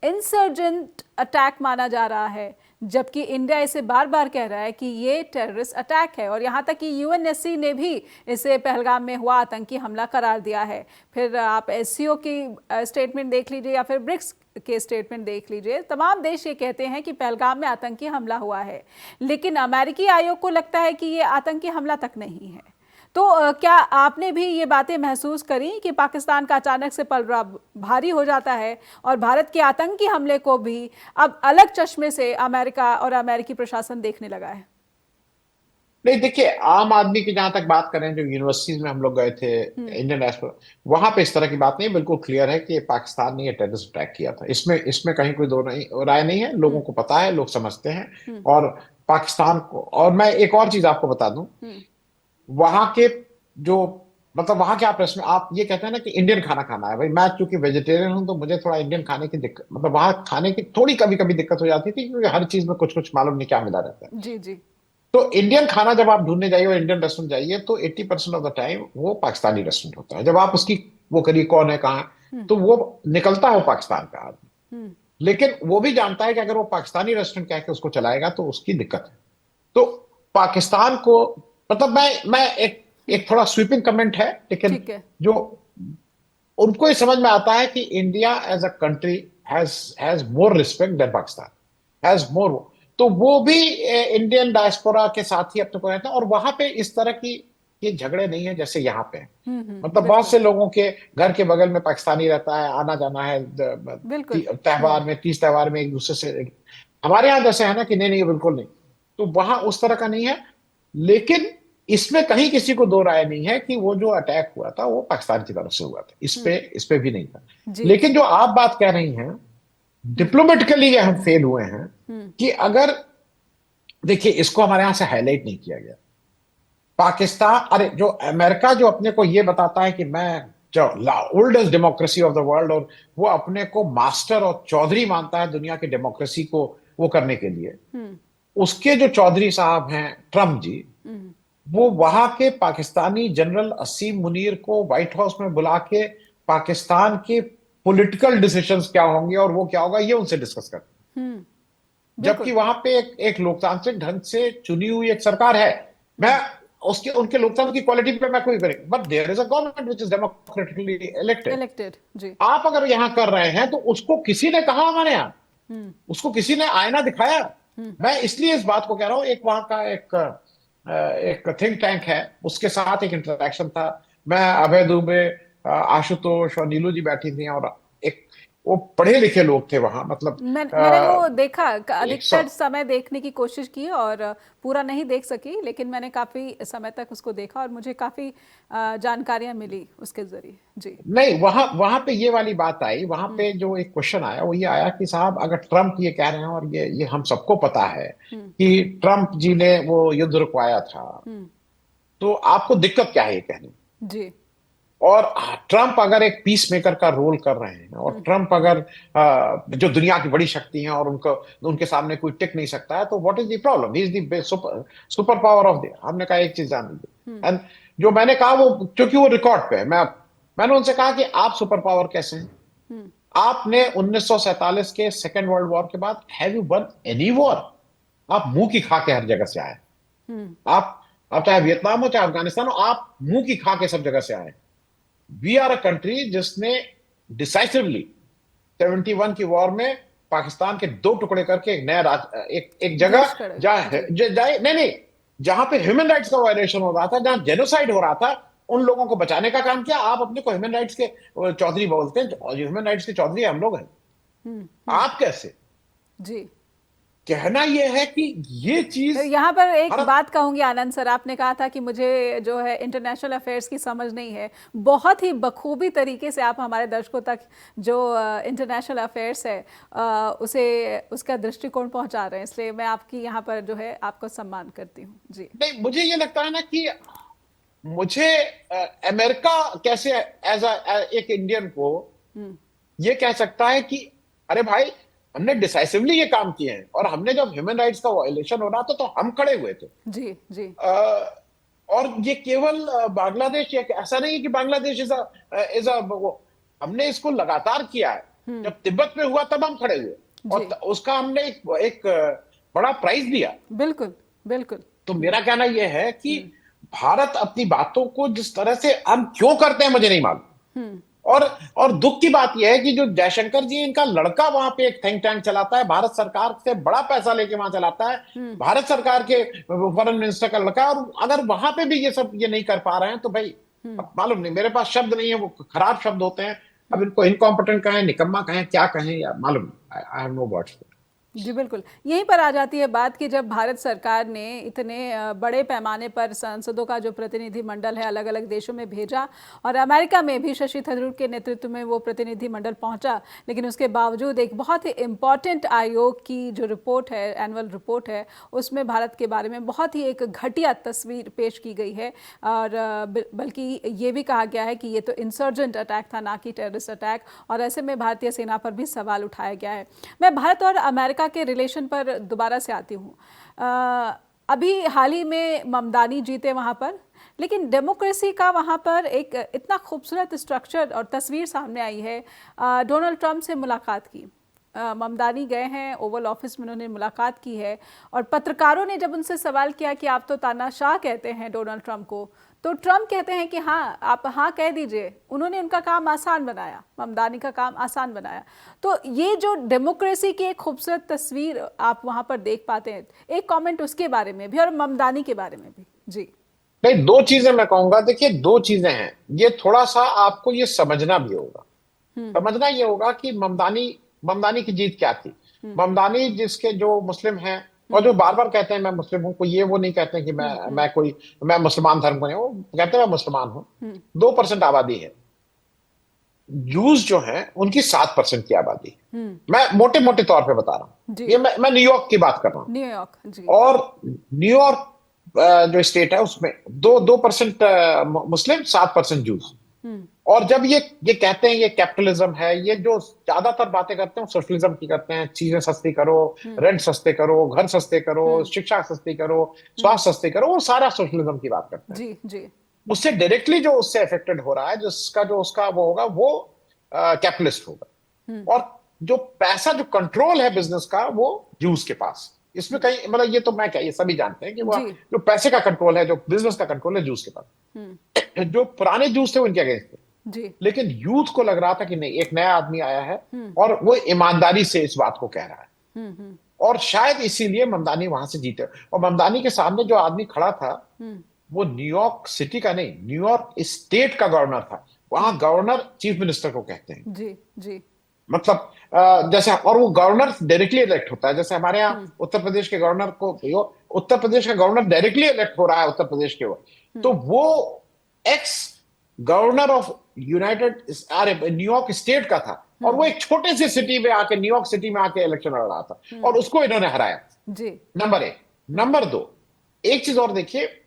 इंसर्जेंट अटैक माना जा रहा है, जबकि इंडिया इसे बार बार कह रहा है कि ये टेररिस्ट अटैक है, और यहाँ तक कि यूएनएससी ने भी इसे पहलगाम में हुआ आतंकी हमला करार दिया है। फिर आप एससीओ की स्टेटमेंट देख लीजिए या फिर ब्रिक्स के स्टेटमेंट देख लीजिए, तमाम देश ये कहते हैं कि पहलगाम में आतंकी हमला हुआ है, लेकिन अमेरिकी आयोग को लगता है कि ये आतंकी हमला तक नहीं है। तो क्या आपने भी ये बातें महसूस करी कि पाकिस्तान का अचानक से पलड़ा भारी हो जाता है और भारत के आतंकी हमले को भी अब अलग चश्मे से अमेरिका और अमेरिकी प्रशासन देखने लगा है? नहीं, देखिए, आम आदमी की जहां तक बात करें, जो यूनिवर्सिटीज में हम लोग गए थे इंडियन डायस्पोरा, वहां पे इस तरह की बात नहीं, बिल्कुल क्लियर है कि पाकिस्तान ने ये टेररिस्ट अटैक किया था। इसमें इसमें कहीं कोई दो नहीं राय नहीं है, लोगों को पता है, लोग समझते हैं। और पाकिस्तान को, और मैं एक और चीज आपको बता दूं, वहां के जो, मतलब वहां के आप प्रश्न, आप ये कहते हैं ना कि इंडियन खाना खाना है, भाई मैं चूंकि वेजिटेरियन हूं तो मुझे थोड़ा इंडियन खाने की दिक्कत, मतलब वहां खाने की थोड़ी कभी कभी दिक्कत हो जाती थी, क्योंकि हर चीज में कुछ कुछ मालूम नहीं क्या मिला रहता है। जी जी। तो इंडियन खाना जब आप ढूंढने जाइए और इंडियन रेस्टोरेंट जाइए तो 80% ऑफ द टाइम वो पाकिस्तानी रेस्टोरेंट होता है। जब आप उसकी वो करिए कौन है कहाँ है, तो वो निकलता है वो पाकिस्तान का आदमी, लेकिन वो भी जानता है कि अगर वो पाकिस्तानी रेस्टोरेंट कह के उसको चलाएगा तो उसकी दिक्कत है। तो पाकिस्तान को, मतलब मैं एक थोड़ा स्वीपिंग कमेंट है, लेकिन ठीक है। जो उनको ये समझ में आता है कि India as a country has more respect than Pakistan has more, तो वो भी इंडियन डायस्पोरा के साथ ही अपने को रहता है, और वहां पे इस तरह की ये झगड़े नहीं है जैसे यहाँ पे। मतलब बहुत से लोगों के घर के बगल में पाकिस्तानी रहता है, आना जाना है बिल्कुल। त्योहार में, तीज त्योहार में एक दूसरे से। हमारे यहाँ जैसे है ना कि नहीं नहीं बिल्कुल नहीं, तो वहां उस तरह का नहीं है। लेकिन इसमें कहीं किसी को दो राय नहीं है कि वो जो अटैक हुआ था वो पाकिस्तान की तरफ से हुआ था, इस पे भी नहीं था। लेकिन जो आप बात कह रही हैं, डिप्लोमेटिकली ये हम फेल हुए हैं कि अगर, देखिए, इसको हमारे यहां से हाईलाइट नहीं किया गया। पाकिस्तान, अरे जो अमेरिका जो अपने को ये बताता है कि मैं जो oldest democracy of the world, और वो अपने को मास्टर और चौधरी मानता है दुनिया की डेमोक्रेसी को वो करने के लिए, उसके जो चौधरी साहब हैं ट्रम्प जी, वो वहां के पाकिस्तानी जनरल असीम मुनीर को व्हाइट हाउस में बुला के पाकिस्तान के पॉलिटिकल डिसीजंस क्या होंगे और वो क्या होगा ये उनसे डिस्कस करते हैं। जबकि वहां पे एक लोकतांत्रिक ढंग से चुनी हुई एक सरकार है। मैं उसके उनके लोकतंत्र की क्वालिटी पे मैं कोई करें, but there is a government which is democratically elected जी। आप अगर यहां कर रहे हैं तो उसको किसी ने कहा हमारे यहां, उसको किसी ने आईना दिखाया? मैं इसलिए इस बात को कह रहा हूं, एक वहां का एक थिंक टैंक है, उसके साथ एक इंटरेक्शन था, मैं अभय दुबे, आशुतोष और नीलू जी बैठी थी, और एक वो पढ़े लिखे लोग थे वहां, मतलब मैंने वो देखा, एक सौ। अधिकतर समय देखने की कोशिश की और पूरा नहीं देख सकी, लेकिन मैंने काफ़ी समय तक उसको देखा और मुझे काफ़ी जानकारियां मिली उसके ज़रिए। जी। नहीं, वहां वहां पे ये वाली बात आई, वहां हम्म। पे जो एक क्वेश्चन आया वो ये आया कि साहब, अगर ट्रम्प ये कह रहे हैं, और ये हम सबको पता है हम्म। कि ट्रम्प जी ने वो युद्ध रुकवाया था, हम्म। तो आपको दिक्कत क्या है ये कहने में? जी। और ट्रम्प अगर एक पीस मेकर का रोल कर रहे हैं, और हम्म। ट्रम्प अगर जो दुनिया की बड़ी शक्ति है और उनको उनके सामने कोई टिक नहीं सकता है, तो what is the problem? He is the super super power of the. हमने कहा एक चीज जान लीजिए, हम्म। एंड जो मैंने कहा वो, क्योंकि वो रिकॉर्ड पे है, मैंने उनसे कहा कि आप सुपर पावर कैसे हैं? हम्म। आपने 1947 के सेकेंड वर्ल्ड वॉर के बाद have you one any war? आप मुंह की खा के हर जगह से आए। हम्म। आप आप चाहे वियतनाम हो चाहे अफगानिस्तान हो, आप मुंह की खा के सब जगह से आए। वी आर अ कंट्री जिसने डिसाइसिवली 71 की वॉर में पाकिस्तान के दो टुकड़े करके एक नया एक देश जगह, खड़े। जहां जी। नहीं नहीं, जहां पे ह्यूमन राइट्स का वायलेशन हो रहा था, जहां जेनोसाइड हो रहा था, उन लोगों को बचाने का काम किया। आप अपने को ह्यूमन राइट्स के चौधरी बोलते हैं, और ह्यूमन राइट्स के चौधरी हम लोग हैं। हम्म। आप कैसे? जी। कहना यह है कि ये चीज यहाँ पर एक भारत। बात कहूंगी आनंद सर, आपने कहा था कि मुझे जो है इंटरनेशनल अफेयर्स की समझ नहीं है। बहुत ही बखूबी तरीके से आप हमारे दर्शकों तक जो इंटरनेशनल अफेयर्स है उसे उसका दृष्टिकोण पहुंचा रहे हैं, इसलिए मैं आपकी यहाँ पर जो है आपको सम्मान करती हूँ। जी। नहीं, मुझे ये लगता है ना कि मुझे अमेरिका कैसे एज एक इंडियन को हम्म। ये कह सकता है कि अरे भाई, हमने डिसाइसिवली ये काम किए हैं, और हमने जब ह्यूमन राइट्स का वायलेशन हो रहा था तो हम खड़े हुए थे। जी। जी। और ये केवल बांग्लादेश, ये ऐसा नहीं है कि बांग्लादेश इज अ वो, हमने इसको लगातार किया है। हम्म। जब तिब्बत में हुआ तब हम खड़े हुए, और जी। उसका हमने एक बड़ा प्राइज दिया। बिल्कुल। बिल्कुल। तो मेरा कहना यह है कि हम्म। भारत अपनी बातों को जिस तरह से हम क्यों करते हैं मुझे नहीं मालूम। हम्म। और और दुख की बात यह है कि जो जयशंकर जी, इनका लड़का वहां पे एक थिंक टैंक चलाता है, भारत सरकार से बड़ा पैसा लेके वहां चलाता है, हम्म। भारत सरकार के फॉरेन मिनिस्टर का लड़का, और अगर वहां पे भी ये नहीं कर पा रहे हैं, तो भाई हम्म। अब मालूम नहीं, मेरे पास शब्द नहीं है, वो खराब शब्द होते हैं। अब हम्म। इनको इनकॉम्पिटेंट कहें, निकम्मा कहें, क्या कहें, या मालूम, आई हैव नो वर्ड्स। जी बिल्कुल, यहीं पर आ जाती है बात कि जब भारत सरकार ने इतने बड़े पैमाने पर सांसदों का जो प्रतिनिधिमंडल है अलग अलग देशों में भेजा, और अमेरिका में भी शशि थरूर के नेतृत्व में वो प्रतिनिधिमंडल पहुंचा, लेकिन उसके बावजूद एक बहुत ही इम्पॉर्टेंट आयोग की जो रिपोर्ट है, एनुअल रिपोर्ट है, उसमें भारत के बारे में बहुत ही एक घटिया तस्वीर पेश की गई है। और बल्कि ये भी कहा गया है कि ये तो इंसर्जेंट अटैक था, ना कि टेररिस्ट अटैक, और ऐसे में भारतीय सेना पर भी सवाल उठाया गया है। मैं भारत और अमेरिका के रिलेशन पर दोबारा से आती हूँ। अभी हाल ही में ममदानी जीते वहाँ पर, लेकिन डेमोक्रेसी का वहाँ पर एक इतना खूबसूरत स्ट्रक्चर और तस्वीर सामने आई है। डोनाल्ड ट्रंप से मुलाकात की, ममदानी गए हैं, ओवल ऑफिस में उन्होंने मुलाकात की है, और पत्रकारों ने जब उनसे सवाल किया कि आप तो तानाशाह कहते हैं डोनाल्ड ट्रंप को, तो ट्रंप कहते हैं कि हाँ आप हाँ कह दीजिए। उन्होंने उनका काम आसान बनाया, ममदानी का काम आसान बनाया। तो ये जो डेमोक्रेसी की एक खूबसूरत तस्वीर आप वहाँ पर देख पाते हैं, एक कमेंट उसके बारे में भी और ममदानी के बारे में भी। जी। नहीं, दो चीजें मैं कहूंगा, देखिए दो चीजें हैं, ये थोड़ा सा आपको ये समझना भी होगा। हम्म। समझना ये होगा कि ममदानी ममदानी की जीत क्या थी। हम्म। ममदानी जिसके जो मुस्लिम हैं, और हम्म। जो बार बार कहते हैं मैं मुस्लिम हूं, कोई ये वो नहीं कहते हैं कि हम्म। मैं मुसलमान धर्म को नहीं, वो कहते हैं मैं मुसलमान हूं। हम्म। 2% आबादी है। जूस जो है उनकी 7% की आबादी है। हम्म। मैं मोटे मोटे तौर पे बता रहा हूं, जी। ये मैं न्यूयॉर्क की बात कर रहा हूं। न्यूयॉर्क। जी। और न्यूयॉर्क जो स्टेट है उसमें 2% मुस्लिम, 7% जूस। हम्म। और जब ये कहते हैं ये कैपिटलिज्म है, ये जो ज्यादातर बातें करते हैं सोशलिज्म की करते हैं, चीजें सस्ती करो, हम्म। रेंट सस्ते करो, घर सस्ते करो, हम्म। शिक्षा सस्ती करो, हम्म। स्वास्थ्य सस्ते करो, वो सारा सोशलिज्म की बात करते हैं। जी। जी। उससे डायरेक्टली जो उससे अफेक्टेड हो रहा है, जिसका जो उसका वो होगा, वो कैपिटलिस्ट होगा। हम्म। और जो पैसा, जो कंट्रोल है बिजनेस का, वो जूस के पास। इसमें कहीं मतलब, ये तो मैं क्या, ये सभी जानते हैं कि वो जी। जो पैसे का कंट्रोल है, जो बिजनेस का कंट्रोल है, जूस के हम्म। पास। जो पुराने जूस थे उनके अगेंस्ट थे, जी। लेकिन यूथ को लग रहा था कि नहीं, एक नया आदमी आया है, हम्म। और वो ईमानदारी से इस बात को कह रहा है। हम्म। हम्म। और शायद इसीलिए ममदानी वहां से जीते। और ममदानी के सामने जो आदमी खड़ा था, हम्म। वो न्यूयॉर्क सिटी का नहीं, न्यूयॉर्क स्टेट का गवर्नर था। वहां गवर्नर चीफ मिनिस्टर को कहते हैं। जी जी। मतलब जैसे, और वो गवर्नर डायरेक्टली इलेक्ट होता है। जैसे हमारे यहाँ हम्म उत्तर प्रदेश के गवर्नर को, उत्तर प्रदेश का गवर्नर डायरेक्टली इलेक्ट हो रहा है उत्तर प्रदेश के वो, तो हम्म वो एक्स गवर्नर ऑफ यूनाइटेड, अरे न्यूयॉर्क स्टेट का था, और वो हम्म एक छोटे से सिटी में आके, न्यूयॉर्क सिटी में आके इलेक्शन लड़ रहा था, हम्म। और उसको इन्होंने हराया। जी। नंबर एक। हम्म नंबर दो, एक चीज और देखिए,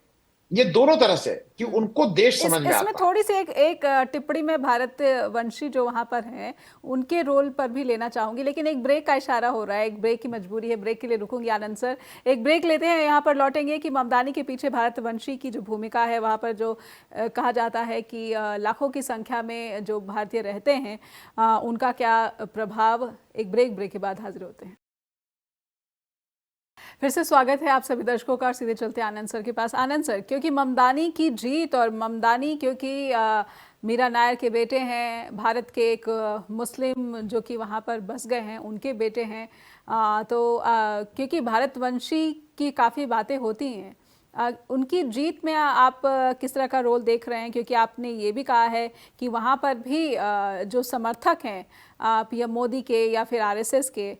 ये दोनों तरह से कि हम्म। उनको देश इस समझ में इसमें आता है। थोड़ी सी एक एक टिप्पणी में भारत वंशी जो वहां पर हैं उनके रोल पर भी लेना चाहूंगी, लेकिन एक ब्रेक का इशारा हो रहा है, एक ब्रेक की मजबूरी है, ब्रेक के लिए रुकूंगी आनंद सर। एक ब्रेक लेते हैं, यहाँ पर लौटेंगे कि ममदानी के पीछे भारत वंशी की जो भूमिका है, वहाँ पर जो कहा जाता है कि लाखों की संख्या में जो भारतीय रहते हैं, उनका क्या प्रभाव। एक ब्रेक के बाद हाजिर होते हैं। फिर से स्वागत है आप सभी दर्शकों का, और सीधे चलते हैं आनंद सर के पास। आनंद सर, क्योंकि ममदानी की जीत, और ममदानी क्योंकि मीरा नायर के बेटे हैं, भारत के एक मुस्लिम जो कि वहाँ पर बस गए हैं उनके बेटे हैं, क्योंकि भारतवंशी की काफ़ी बातें होती हैं, उनकी जीत में आप किस तरह का रोल देख रहे हैं? क्योंकि आपने ये भी कहा है कि वहाँ पर भी जो समर्थक हैं पीएम मोदी के या फिर आरएसएस के,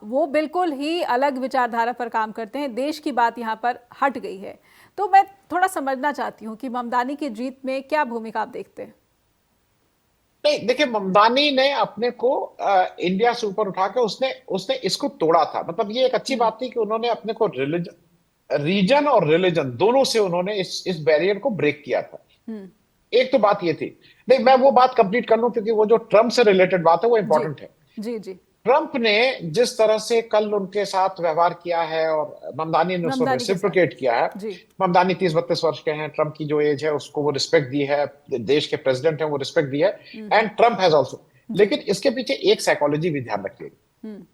वो बिल्कुल ही अलग विचारधारा पर काम करते हैं, देश की बात यहाँ पर हट गई है। तो मैं थोड़ा समझना चाहती हूँ कि ममदानी की जीत में क्या भूमिका आप देखते हैं? नहीं, देखिए, ममदानी ने अपने को इंडिया से ऊपर उठा के उसने उसने इसको तोड़ा था। मतलब ये एक अच्छी हम्म बात थी कि उन्होंने अपने को रीजन और रिलीजन दोनों से उन्होंने इस बैरियर को ब्रेक किया था। हम्म। एक तो बात ये थी। नहीं, मैं वो बात कंप्लीट कर लूं, क्योंकि वो जो ट्रम्प से रिलेटेड बात है वो जी इंपॉर्टेंट है। जी जी। ट्रम्प ने जिस तरह से कल उनके साथ व्यवहार किया है, और ममदानी ने उसको ममदानी के साथ। रेसिप्रोकेट किया है। जी। ममदानी 30-32 वर्ष के हैं, ट्रम्प की जो एज है उसको वो रिस्पेक्ट दी है, देश के प्रेसिडेंट है वो रिस्पेक्ट दी है, hmm. And Trump has also. जी। लेकिन इसके पीछे एक साइकोलॉजी भी ध्यान रखिएगा। हम्म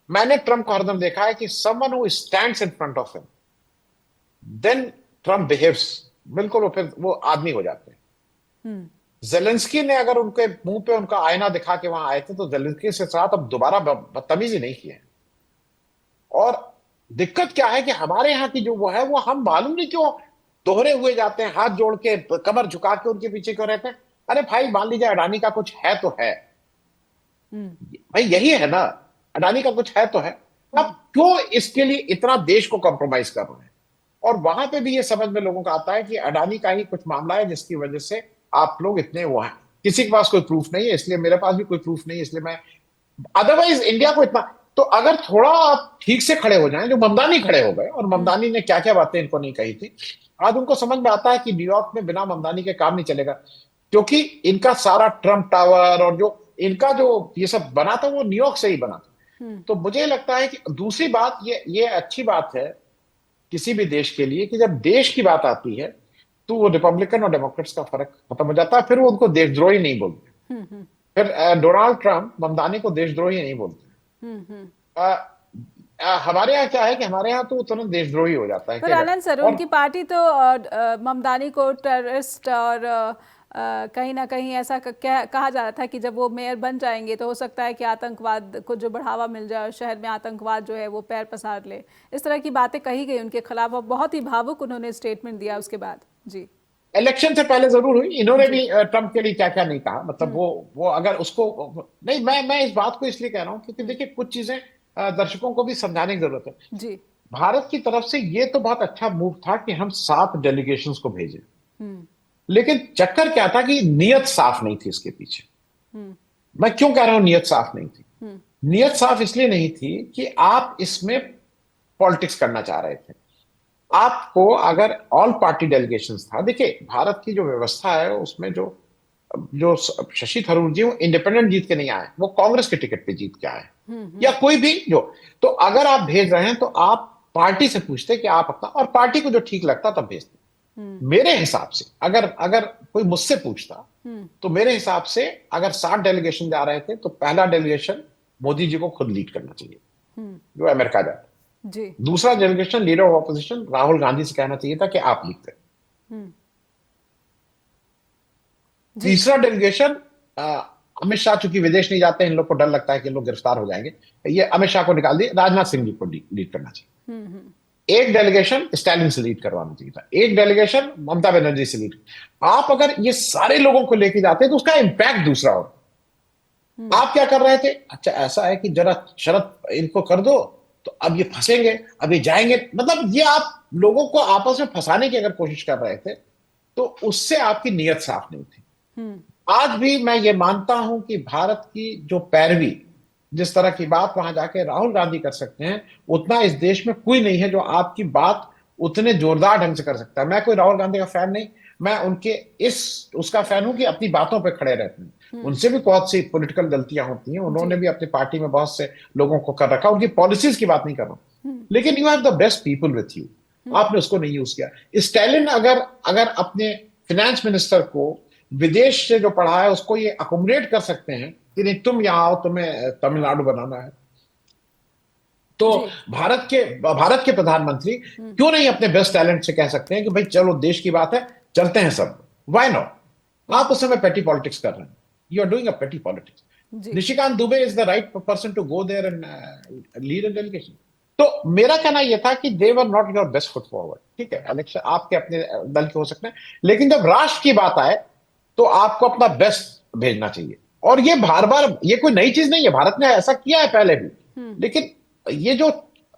मैंने ट्रम्प को हरदम देखा है कि someone who stands in front of him, then Trump behaves, बिल्कुल वो फिर वो आदमी हो जाते हैं। हम्म जेलेंस्की ने अगर उनके मुंह पे उनका आईना दिखा के वहां आए थे, तो जेलेंस्की के साथ अब दोबारा बदतमीजी नहीं की है। और दिक्कत क्या है कि हमारे यहाँ की जो वो है, वो हम मालूम नहीं क्यों दोहरे हुए जाते हैं, हाथ जोड़ के कमर झुका के उनके पीछे क्यों रहते हैं। अरे भाई, मान लीजिए अडानी का कुछ है तो है, हम्म भाई यही है ना, अडानी का कुछ है तो है। अब क्यों इसके लिए इतना देश को कॉम्प्रोमाइज कर रहे हैं? और वहां पे भी ये समझ में लोगों का आता है कि अडानी का ही कुछ मामला है जिसकी वजह से आप लोग इतने वो हैं। किसी के पास कोई प्रूफ नहीं है, इसलिए मेरे पास भी कोई प्रूफ नहीं है, इसलिए मैं, अदरवाइज इंडिया को इतना, तो अगर थोड़ा आप ठीक से खड़े हो जाएं, जो ममदानी खड़े हो गए, और ममदानी ने क्या क्या बातें इनको नहीं कही थी, आज उनको समझ में आता है कि न्यूयॉर्क में बिना ममदानी के काम नहीं चलेगा। क्योंकि इनका सारा ट्रम्प टावर और जो इनका जो ये सब बना था, वो न्यूयॉर्क से ही बना था। हम्म तो मुझे लगता है कि दूसरी बात, ये अच्छी बात है किसी भी देश के लिए, कि जब देश की बात आती है तो वो रिपब्लिकन और डेमोक्रेट्स का फर्क खत्म हो जाता है, फिर वो उनको देशद्रोही नहीं बोलते। हम्म। फिर डोनाल्ड ट्रंप ममदानी को देशद्रोही नहीं बोलते। हम्म। अ, हमारे यहाँ क्या है कि हमारे यहाँ तो वो तुरंत देशद्रोही हो जाता है पर कि अगर, आनंद सर, और उनकी पार्टी तो ममदानी को टेररिस्ट और कहीं ना कहीं ऐसा कहा जा रहा था कि जब वो मेयर बन जाएंगे तो हो सकता है कि आतंकवाद को जो बढ़ावा मिल जाए, शहर में आतंकवाद जो है वो पैर पसार ले, इस तरह की बातें कही गई उनके खिलाफ, और बहुत ही भावुक उन्होंने स्टेटमेंट दिया उसके बाद। जी इलेक्शन से पहले जरूर हुई। इन्होंने जी। भी ट्रंप के लिए क्या क्या नहीं कहा। मतलब वो अगर उसको, नहीं, मैं इस बात को इसलिए कह रहा हूँ क्योंकि देखिए, कुछ चीजें दर्शकों को भी समझाने की जरूरत है। जी। भारत की तरफ से ये तो बहुत अच्छा मूव था कि हम 7 डेलीगेशंस को भेजे, हम्म लेकिन चक्कर क्या था कि नियत साफ नहीं थी इसके पीछे। हम्म मैं क्यों कह रहा हूं नियत साफ नहीं थी? हम्म नियत साफ इसलिए नहीं थी कि आप इसमें पॉलिटिक्स करना चाह रहे थे। आपको अगर ऑल पार्टी डेलीगेशंस था, देखिए भारत की जो व्यवस्था है उसमें जो जो शशि थरूर जी, वो इंडिपेंडेंट जीत के नहीं आए, वो कांग्रेस के टिकट पे जीत के आए, या कोई भी जो। तो अगर आप भेज रहे हैं तो आप पार्टी से पूछते कि आप अपना, और पार्टी को जो ठीक लगता तब भेजते। मेरे हिसाब से अगर अगर कोई मुझसे पूछता, तो मेरे हिसाब से अगर 7 डेलीगेशन जा रहे थे तो पहला डेलीगेशन मोदी जी को खुद लीड करना चाहिए, जो अमेरिका जाता। जी। दूसरा delegation leader of opposition Rahul Gandhi से कहना चाहिए था कि आप लीड करें। जी। तीसरा डेलीगेशन, अमित शाह चूंकि विदेश नहीं जाते, इन लोग को डर लगता है कि इन लोग गिरफ्तार हो जाएंगे, ये अमित शाह को निकाल दिए, राजनाथ सिंह जी को लीड करना चाहिए। एक डेलीगेशन स्टालिन से लीड करवाना चाहिए था, एक डेलीगेशन ममता बनर्जी से लीड। आप अगर ये सारे लोगों को लेके जाते तो उसका इंपैक्ट दूसरा होता। आप क्या कर रहे थे, अच्छा ऐसा है कि जरा शरद इनको कर दो तो अब ये फंसेंगे, अब ये जाएंगे, मतलब ये आप लोगों को आपस में फंसाने की अगर कोशिश कर रहे थे तो उससे आपकी नीयत साफ नहीं थी। आज भी मैं ये मानता हूं कि भारत की जो पैरवी, जिस तरह की बात वहां जाके राहुल गांधी कर सकते हैं, उतना इस देश में कोई नहीं है जो आपकी बात उतने जोरदार ढंग से कर सकता है। मैं कोई राहुल गांधी का फैन नहीं, मैं उनके इस उसका फैन हूं कि अपनी बातों पे खड़े रहते हैं। उनसे भी बहुत सी पॉलिटिकल गलतियां होती हैं, उन्होंने जी। भी अपनी पार्टी में बहुत से लोगों को कर रखा, उनकी पॉलिसीज की बात नहीं कर रहा हूं, लेकिन you have the best people with you, आपने उसको नहीं यूज किया। स्टैलिन अगर अगर अपने फाइनेंस मिनिस्टर को विदेश से जो पढ़ा है उसको ये अकोमोडेट कर सकते हैं कि नहीं तुम यहां आओ, तुम्हें तमिलनाडु बनाना है, तो जी। भारत के प्रधानमंत्री क्यों नहीं अपने बेस्ट टैलेंट से कह सकते हैं कि भाई चलो देश की बात है, चलते हैं सब, व्हाई नॉट। आप उस समय पेटी पॉलिटिक्स कर रहे हैं, you are doing a petty politics. जी। Nishikant Dubey is the right person to go there and lead a delegation. तो मेरा कहना यह था कि they were not your best foot forward. ठीक है, इलेक्शन आपके अपने दल के हो सकते हैं, लेकिन जब राष्ट्र की बात आए तो आपको अपना बेस्ट भेजना चाहिए। और ये बार बार, ये कोई नई चीज नहीं है, भारत ने ऐसा किया है पहले भी, लेकिन ये जो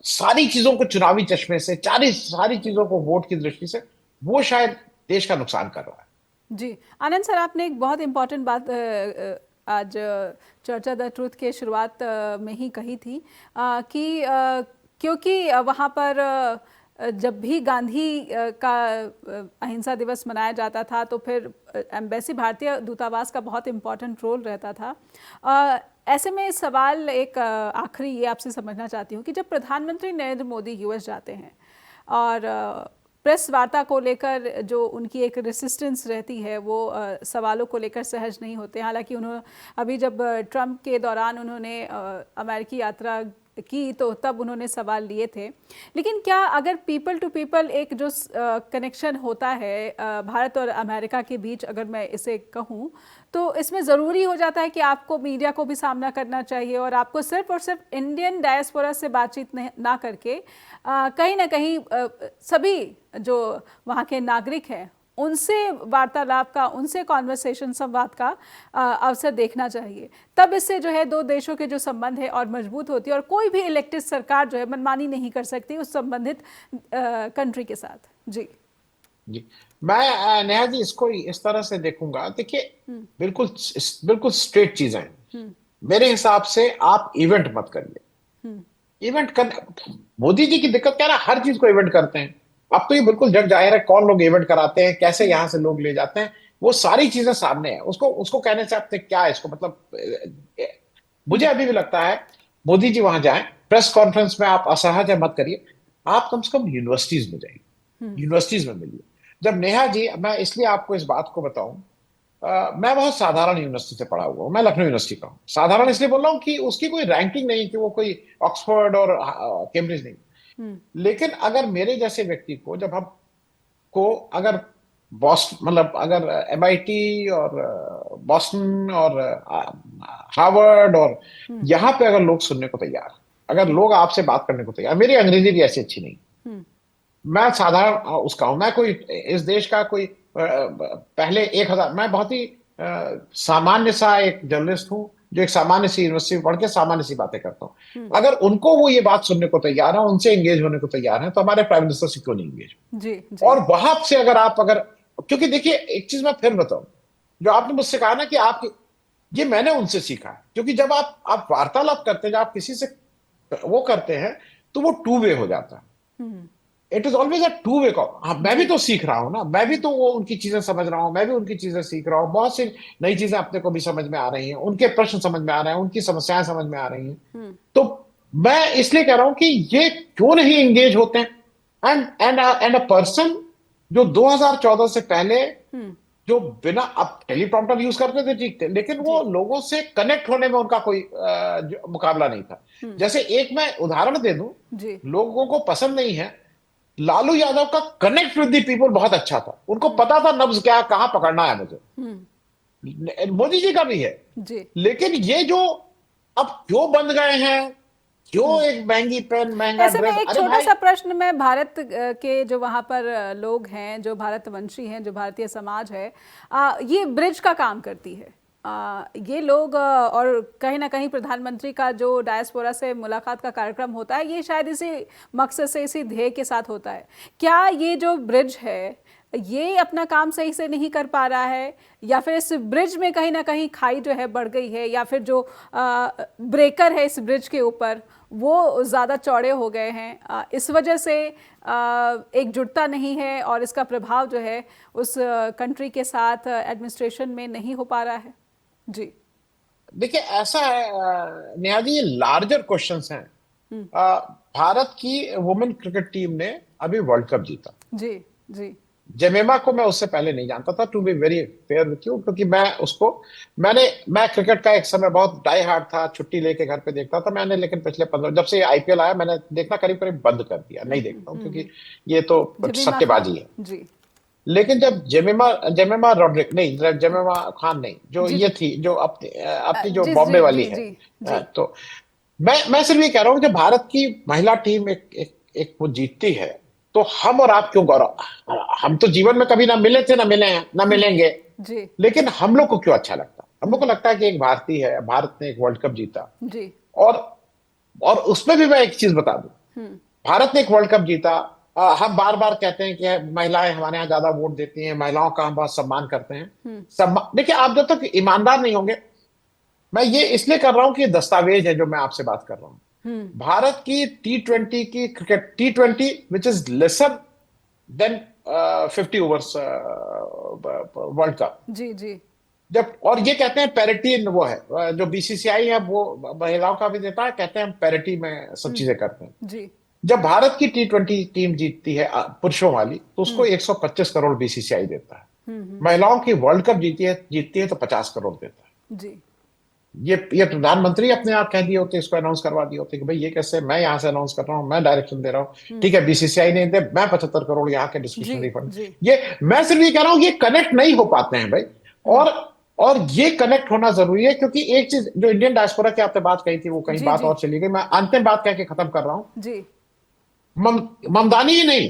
सारी चीजों को चुनावी चश्मे से, सारी सारी चीजों को वोट की दृष्टि से, वो शायद देश का नुकसान कर रहा है। जी। आनंद सर, आपने एक बहुत इम्पॉर्टेंट बात आज चर्चा द ट्रूथ के शुरुआत में ही कही थी कि क्योंकि वहाँ पर जब भी गांधी का अहिंसा दिवस मनाया जाता था तो फिर एम्बेसी, भारतीय दूतावास का बहुत इम्पॉर्टेंट रोल रहता था। ऐसे में सवाल एक आखिरी ये आपसे समझना चाहती हूँ कि जब प्रधानमंत्री नरेंद्र मोदी यूएस जाते हैं और प्रेस वार्ता को लेकर जो उनकी एक रेसिस्टेंस रहती है, वो सवालों को लेकर सहज नहीं होते। हालांकि उन्होंने अभी जब ट्रंप के दौरान उन्होंने अमेरिकी यात्रा की तो तब उन्होंने सवाल लिए थे, लेकिन क्या अगर पीपल टू पीपल एक जो कनेक्शन होता है भारत और अमेरिका के बीच, अगर मैं इसे कहूँ, तो इसमें ज़रूरी हो जाता है कि आपको मीडिया को भी सामना करना चाहिए और आपको सिर्फ और सिर्फ इंडियन डायस्पोरा से बातचीत ना करके कहीं ना कहीं सभी जो वहाँ के नागरिक हैं उनसे वार्तालाप का, उनसे कॉन्वर्सेशन, संवाद का अवसर देखना चाहिए। तब इससे जो है दो देशों के जो संबंध है और मजबूत होती है और कोई भी इलेक्टेड सरकार जो है मनमानी नहीं कर सकती उस संबंधित कंट्री के साथ। जी जी, मैं नेहा जी इसको इस तरह से देखूंगा। देखिए, बिल्कुल बिल्कुल स्ट्रेट चीजें हैं। मेरे हिसाब से आप इवेंट मत करिए। इवेंट कर, मोदी जी की दिक्कत क्या है ना, हर चीज को इवेंट करते हैं। अब तो ये बिल्कुल जग जाहिर है कौन लोग इवेंट कराते हैं, कैसे यहां से लोग ले जाते हैं, वो सारी चीजें सामने है। उसको उसको कहने से आपने क्या है, इसको मतलब मुझे अभी भी लगता है मोदी जी वहां जाएं, प्रेस कॉन्फ्रेंस में आप असहज मत करिए, आप कम से कम यूनिवर्सिटीज में जाइए, यूनिवर्सिटीज में मिलिए। जब नेहा जी, मैं इसलिए आपको इस बात को बताऊं, मैं बहुत साधारण यूनिवर्सिटी से पढ़ा हुआ हूँ, मैं लखनऊ यूनिवर्सिटी का हूँ। साधारण इसलिए बोल रहा हूँ कि उसकी कोई रैंकिंग नहीं, कि वो कोई ऑक्सफोर्ड और कैम्ब्रिज नहीं। लेकिन अगर मेरे जैसे व्यक्ति को, जब हम को अगर बॉस्टन, मतलब अगर एमआईटी और बॉस्टन और हार्वर्ड और यहाँ पे अगर लोग सुनने को तैयार, अगर लोग आपसे बात करने को तैयार, मेरी अंग्रेजी भी ऐसी अच्छी नहीं, मैं साधारण उसका हूं, मैं कोई इस देश का कोई पहले 1000, मैं बहुत ही सामान्य सा एक जर्नलिस्ट हूं जो एक सामान्य सी यूनिवर्सिटी में पढ़ के सामान्य सी बातें करता हूं। अगर उनको वो ये बात सुनने को तैयार है, उनसे एंगेज होने को तैयार है, तो हमारे प्राइम मिनिस्टर से क्यों नहीं एंगेज? जी। और वहां से अगर क्योंकि देखिए एक चीज मैं फिर बताऊं, जो आपने मुझसे कहा ना कि आप, ये मैंने उनसे सीखा है। क्योंकि जब आप वार्तालाप करते हैं, जब आप किसी से वो करते हैं, तो वो टू वे हो जाता है। It is always a two way call. हाँ, मैं भी तो सीख रहा हूँ ना, मैं भी तो वो उनकी चीजें समझ रहा हूँ, मैं भी उनकी चीजें सीख रहा हूँ, बहुत सी नई चीजें अपने को भी समझ में आ रही हैं, उनके प्रश्न समझ में आ रहे हैं, उनकी समस्याएं समझ में आ रही हैं। तो मैं इसलिए कह रहा हूं कि ये क्यों नहीं एंगेज होते हैं। एंड अ पर्सन जो 2014 से पहले, जो बिना, अब टेलीप्रॉम्प्टर यूज करते थे ठीक थे, लेकिन वो लोगों से कनेक्ट होने में उनका कोई मुकाबला नहीं था। जैसे एक मैं उदाहरण दे दूं, लोगों को पसंद नहीं है, लालू यादव का कनेक्ट विद द पीपल बहुत अच्छा था, उनको पता था नब्ज क्या, कहां पकड़ना है मुझे। मोदी जी का भी है। लेकिन ये जो अब क्यों बंद गए हैं, क्यों एक महंगी पेन, महंगा ऐसे में ड्रेस? एक अरे छोटा भाई, सा प्रश्न, मैं भारत के जो वहाँ पर लोग हैं, जो भारतवंशी हैं, जो भारतीय समाज है, ये ब्रिज का काम करती है। ये लोग और कहीं ना कहीं प्रधानमंत्री का जो डायस्पोरा से मुलाकात का कार्यक्रम होता है, ये शायद इसी मकसद से, इसी ध्येय के साथ होता है। क्या ये जो ब्रिज है ये अपना काम सही से नहीं कर पा रहा है, या फिर इस ब्रिज में कहीं ना कहीं खाई जो है बढ़ गई है, या फिर जो ब्रेकर है इस ब्रिज के ऊपर वो ज़्यादा चौड़े हो गए हैं, इस वजह से एकजुटता नहीं है और इसका प्रभाव जो है उस कंट्री के साथ एडमिनिस्ट्रेशन में नहीं हो पा रहा है? जी। देखिए ऐसा है नेहा जी, ये लार्जर क्वेश्चंस हैं। भारत की वुमेन क्रिकेट टीम ने अभी वर्ल्ड कप जीता। जी। जी। जेमेमा को मैं उससे पहले नहीं जानता था, to be very fair with you, क्योंकि मैं क्रिकेट का एक समय बहुत डाई हार्ड था, छुट्टी लेके घर पे देखता था मैंने, लेकिन पिछले 15 जब से आईपीएल आया मैंने देखना करीब करीब बंद कर दिया, नहीं देखता हूँ क्योंकि ये तो जमीमा सट्टेबाजी खान। है। जी। लेकिन जब जेमेमा जेमेमा रॉड्रिक नहीं, जेमेमा खान नहीं, जो जी। ये थी, जो अपनी जो जी। बॉम्बे जी। वाली जी। है, जी। जी। तो मैं सिर्फ ये कह रहा हूँ कि भारत की महिला टीम एक वो जीतती है, तो हम और आप क्यों गौरव? हम तो जीवन में कभी ना मिले थे, ना मिले हैं, ना मिलेंगे, जी। लेकिन हम लोग को क्यों अच्छा लगता? हम लोग को लगता है कि एक भारतीय है, भारत ने एक वर्ल्ड कप जीता। जी। और और उसमें भी मैं एक चीज बता दूं, भारत ने एक वर्ल्ड कप जीता। हम बार बार कहते हैं कि महिलाएं हमारे यहाँ ज्यादा वोट देती हैं, महिलाओं का हम बहुत सम्मान करते हैं। सम्मान, देखिए आप जब तक ईमानदार नहीं होंगे, मैं ये इसलिए कर रहा हूं कि ये दस्तावेज है जो मैं आपसे बात कर रहा हूं। भारत की T20 की cricket, T20 which is lesser than 50 overs world cup, जी। जी। जब, और ये कहते हैं पैरिटी, वो है जो बीसीसीआई है वो महिलाओं का भी देता है, कहते हैं हम पैरिटी में सब चीजें करते हैं। जी। जब भारत की T20 टीम जीतती है पुरुषों वाली, तो उसको 125 करोड़ बीसीसीआई देता है। महिलाओं की वर्ल्ड कप जीतती है तो 50 करोड़ देता है। जी। ये प्रधानमंत्री अपने आप कह दिए होते, इसको अनाउंस करवा दिए होते कि भाई ये कैसे, मैं यहां से अनाउंस कर रहा हूं, मैं डायरेक्शन दे रहा हूं, ठीक है बीसीसीआई ने दे, मैं 75 करोड़ यहाँ के जी। Discretionary fund. जी। ये मैं सिर्फ ये कह रहा हूं, ये कनेक्ट नहीं हो पाते हैं भाई। और और ये कनेक्ट होना जरूरी है, क्योंकि एक चीज जो इंडियन डायस्पोरा की आपने बात कही थी, वो कहीं जी। बात जी। और चली गई, मैं अंतिम बात कह के खत्म कर रहा हूं। जी। ममदानी ही नहीं,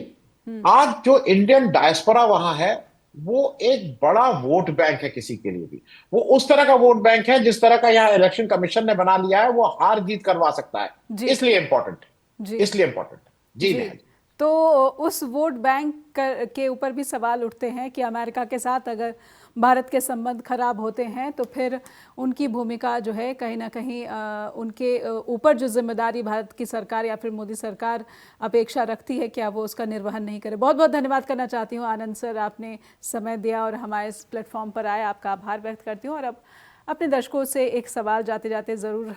आज जो इंडियन डायस्पोरा वहां है, वो एक बड़ा वोट बैंक है किसी के लिए भी। वो उस तरह का वोट बैंक है जिस तरह का यहाँ इलेक्शन कमीशन ने बना लिया है, वो हार जीत करवा सकता है। जी। इसलिए इंपॉर्टेंट जी। इसलिए इंपॉर्टेंट जी जी। नेहा जी। तो उस वोट बैंक के ऊपर भी सवाल उठते हैं कि अमेरिका के साथ अगर भारत के संबंध खराब होते हैं तो फिर उनकी भूमिका जो है कहीं ना कहीं उनके ऊपर जो जिम्मेदारी भारत की सरकार या फिर मोदी सरकार अपेक्षा रखती है, क्या वो उसका निर्वहन नहीं करे। बहुत बहुत धन्यवाद करना चाहती हूँ आनंद सर, आपने समय दिया और हमारे इस प्लेटफॉर्म पर आए, आपका आभार व्यक्त करती हूँ। और अब अपने दर्शकों से एक सवाल जाते जाते ज़रूर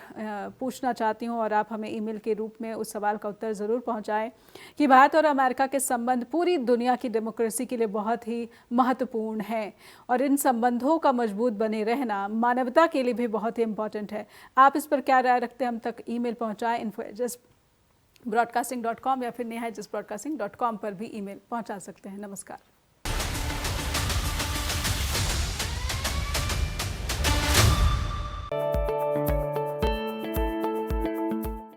पूछना चाहती हूँ, और आप हमें ईमेल के रूप में उस सवाल का उत्तर ज़रूर पहुँचाएं कि भारत और अमेरिका के संबंध पूरी दुनिया की डेमोक्रेसी के लिए बहुत ही महत्वपूर्ण हैं, और इन संबंधों का मजबूत बने रहना मानवता के लिए भी बहुत ही इम्पॉर्टेंट है। आप इस पर क्या राय रखते हैं, हम तक ईमेल पहुँचाएँ info@broadcasting.com या फिर neha@broadcasting.com पर भी ईमेल पहुँचा सकते हैं। नमस्कार।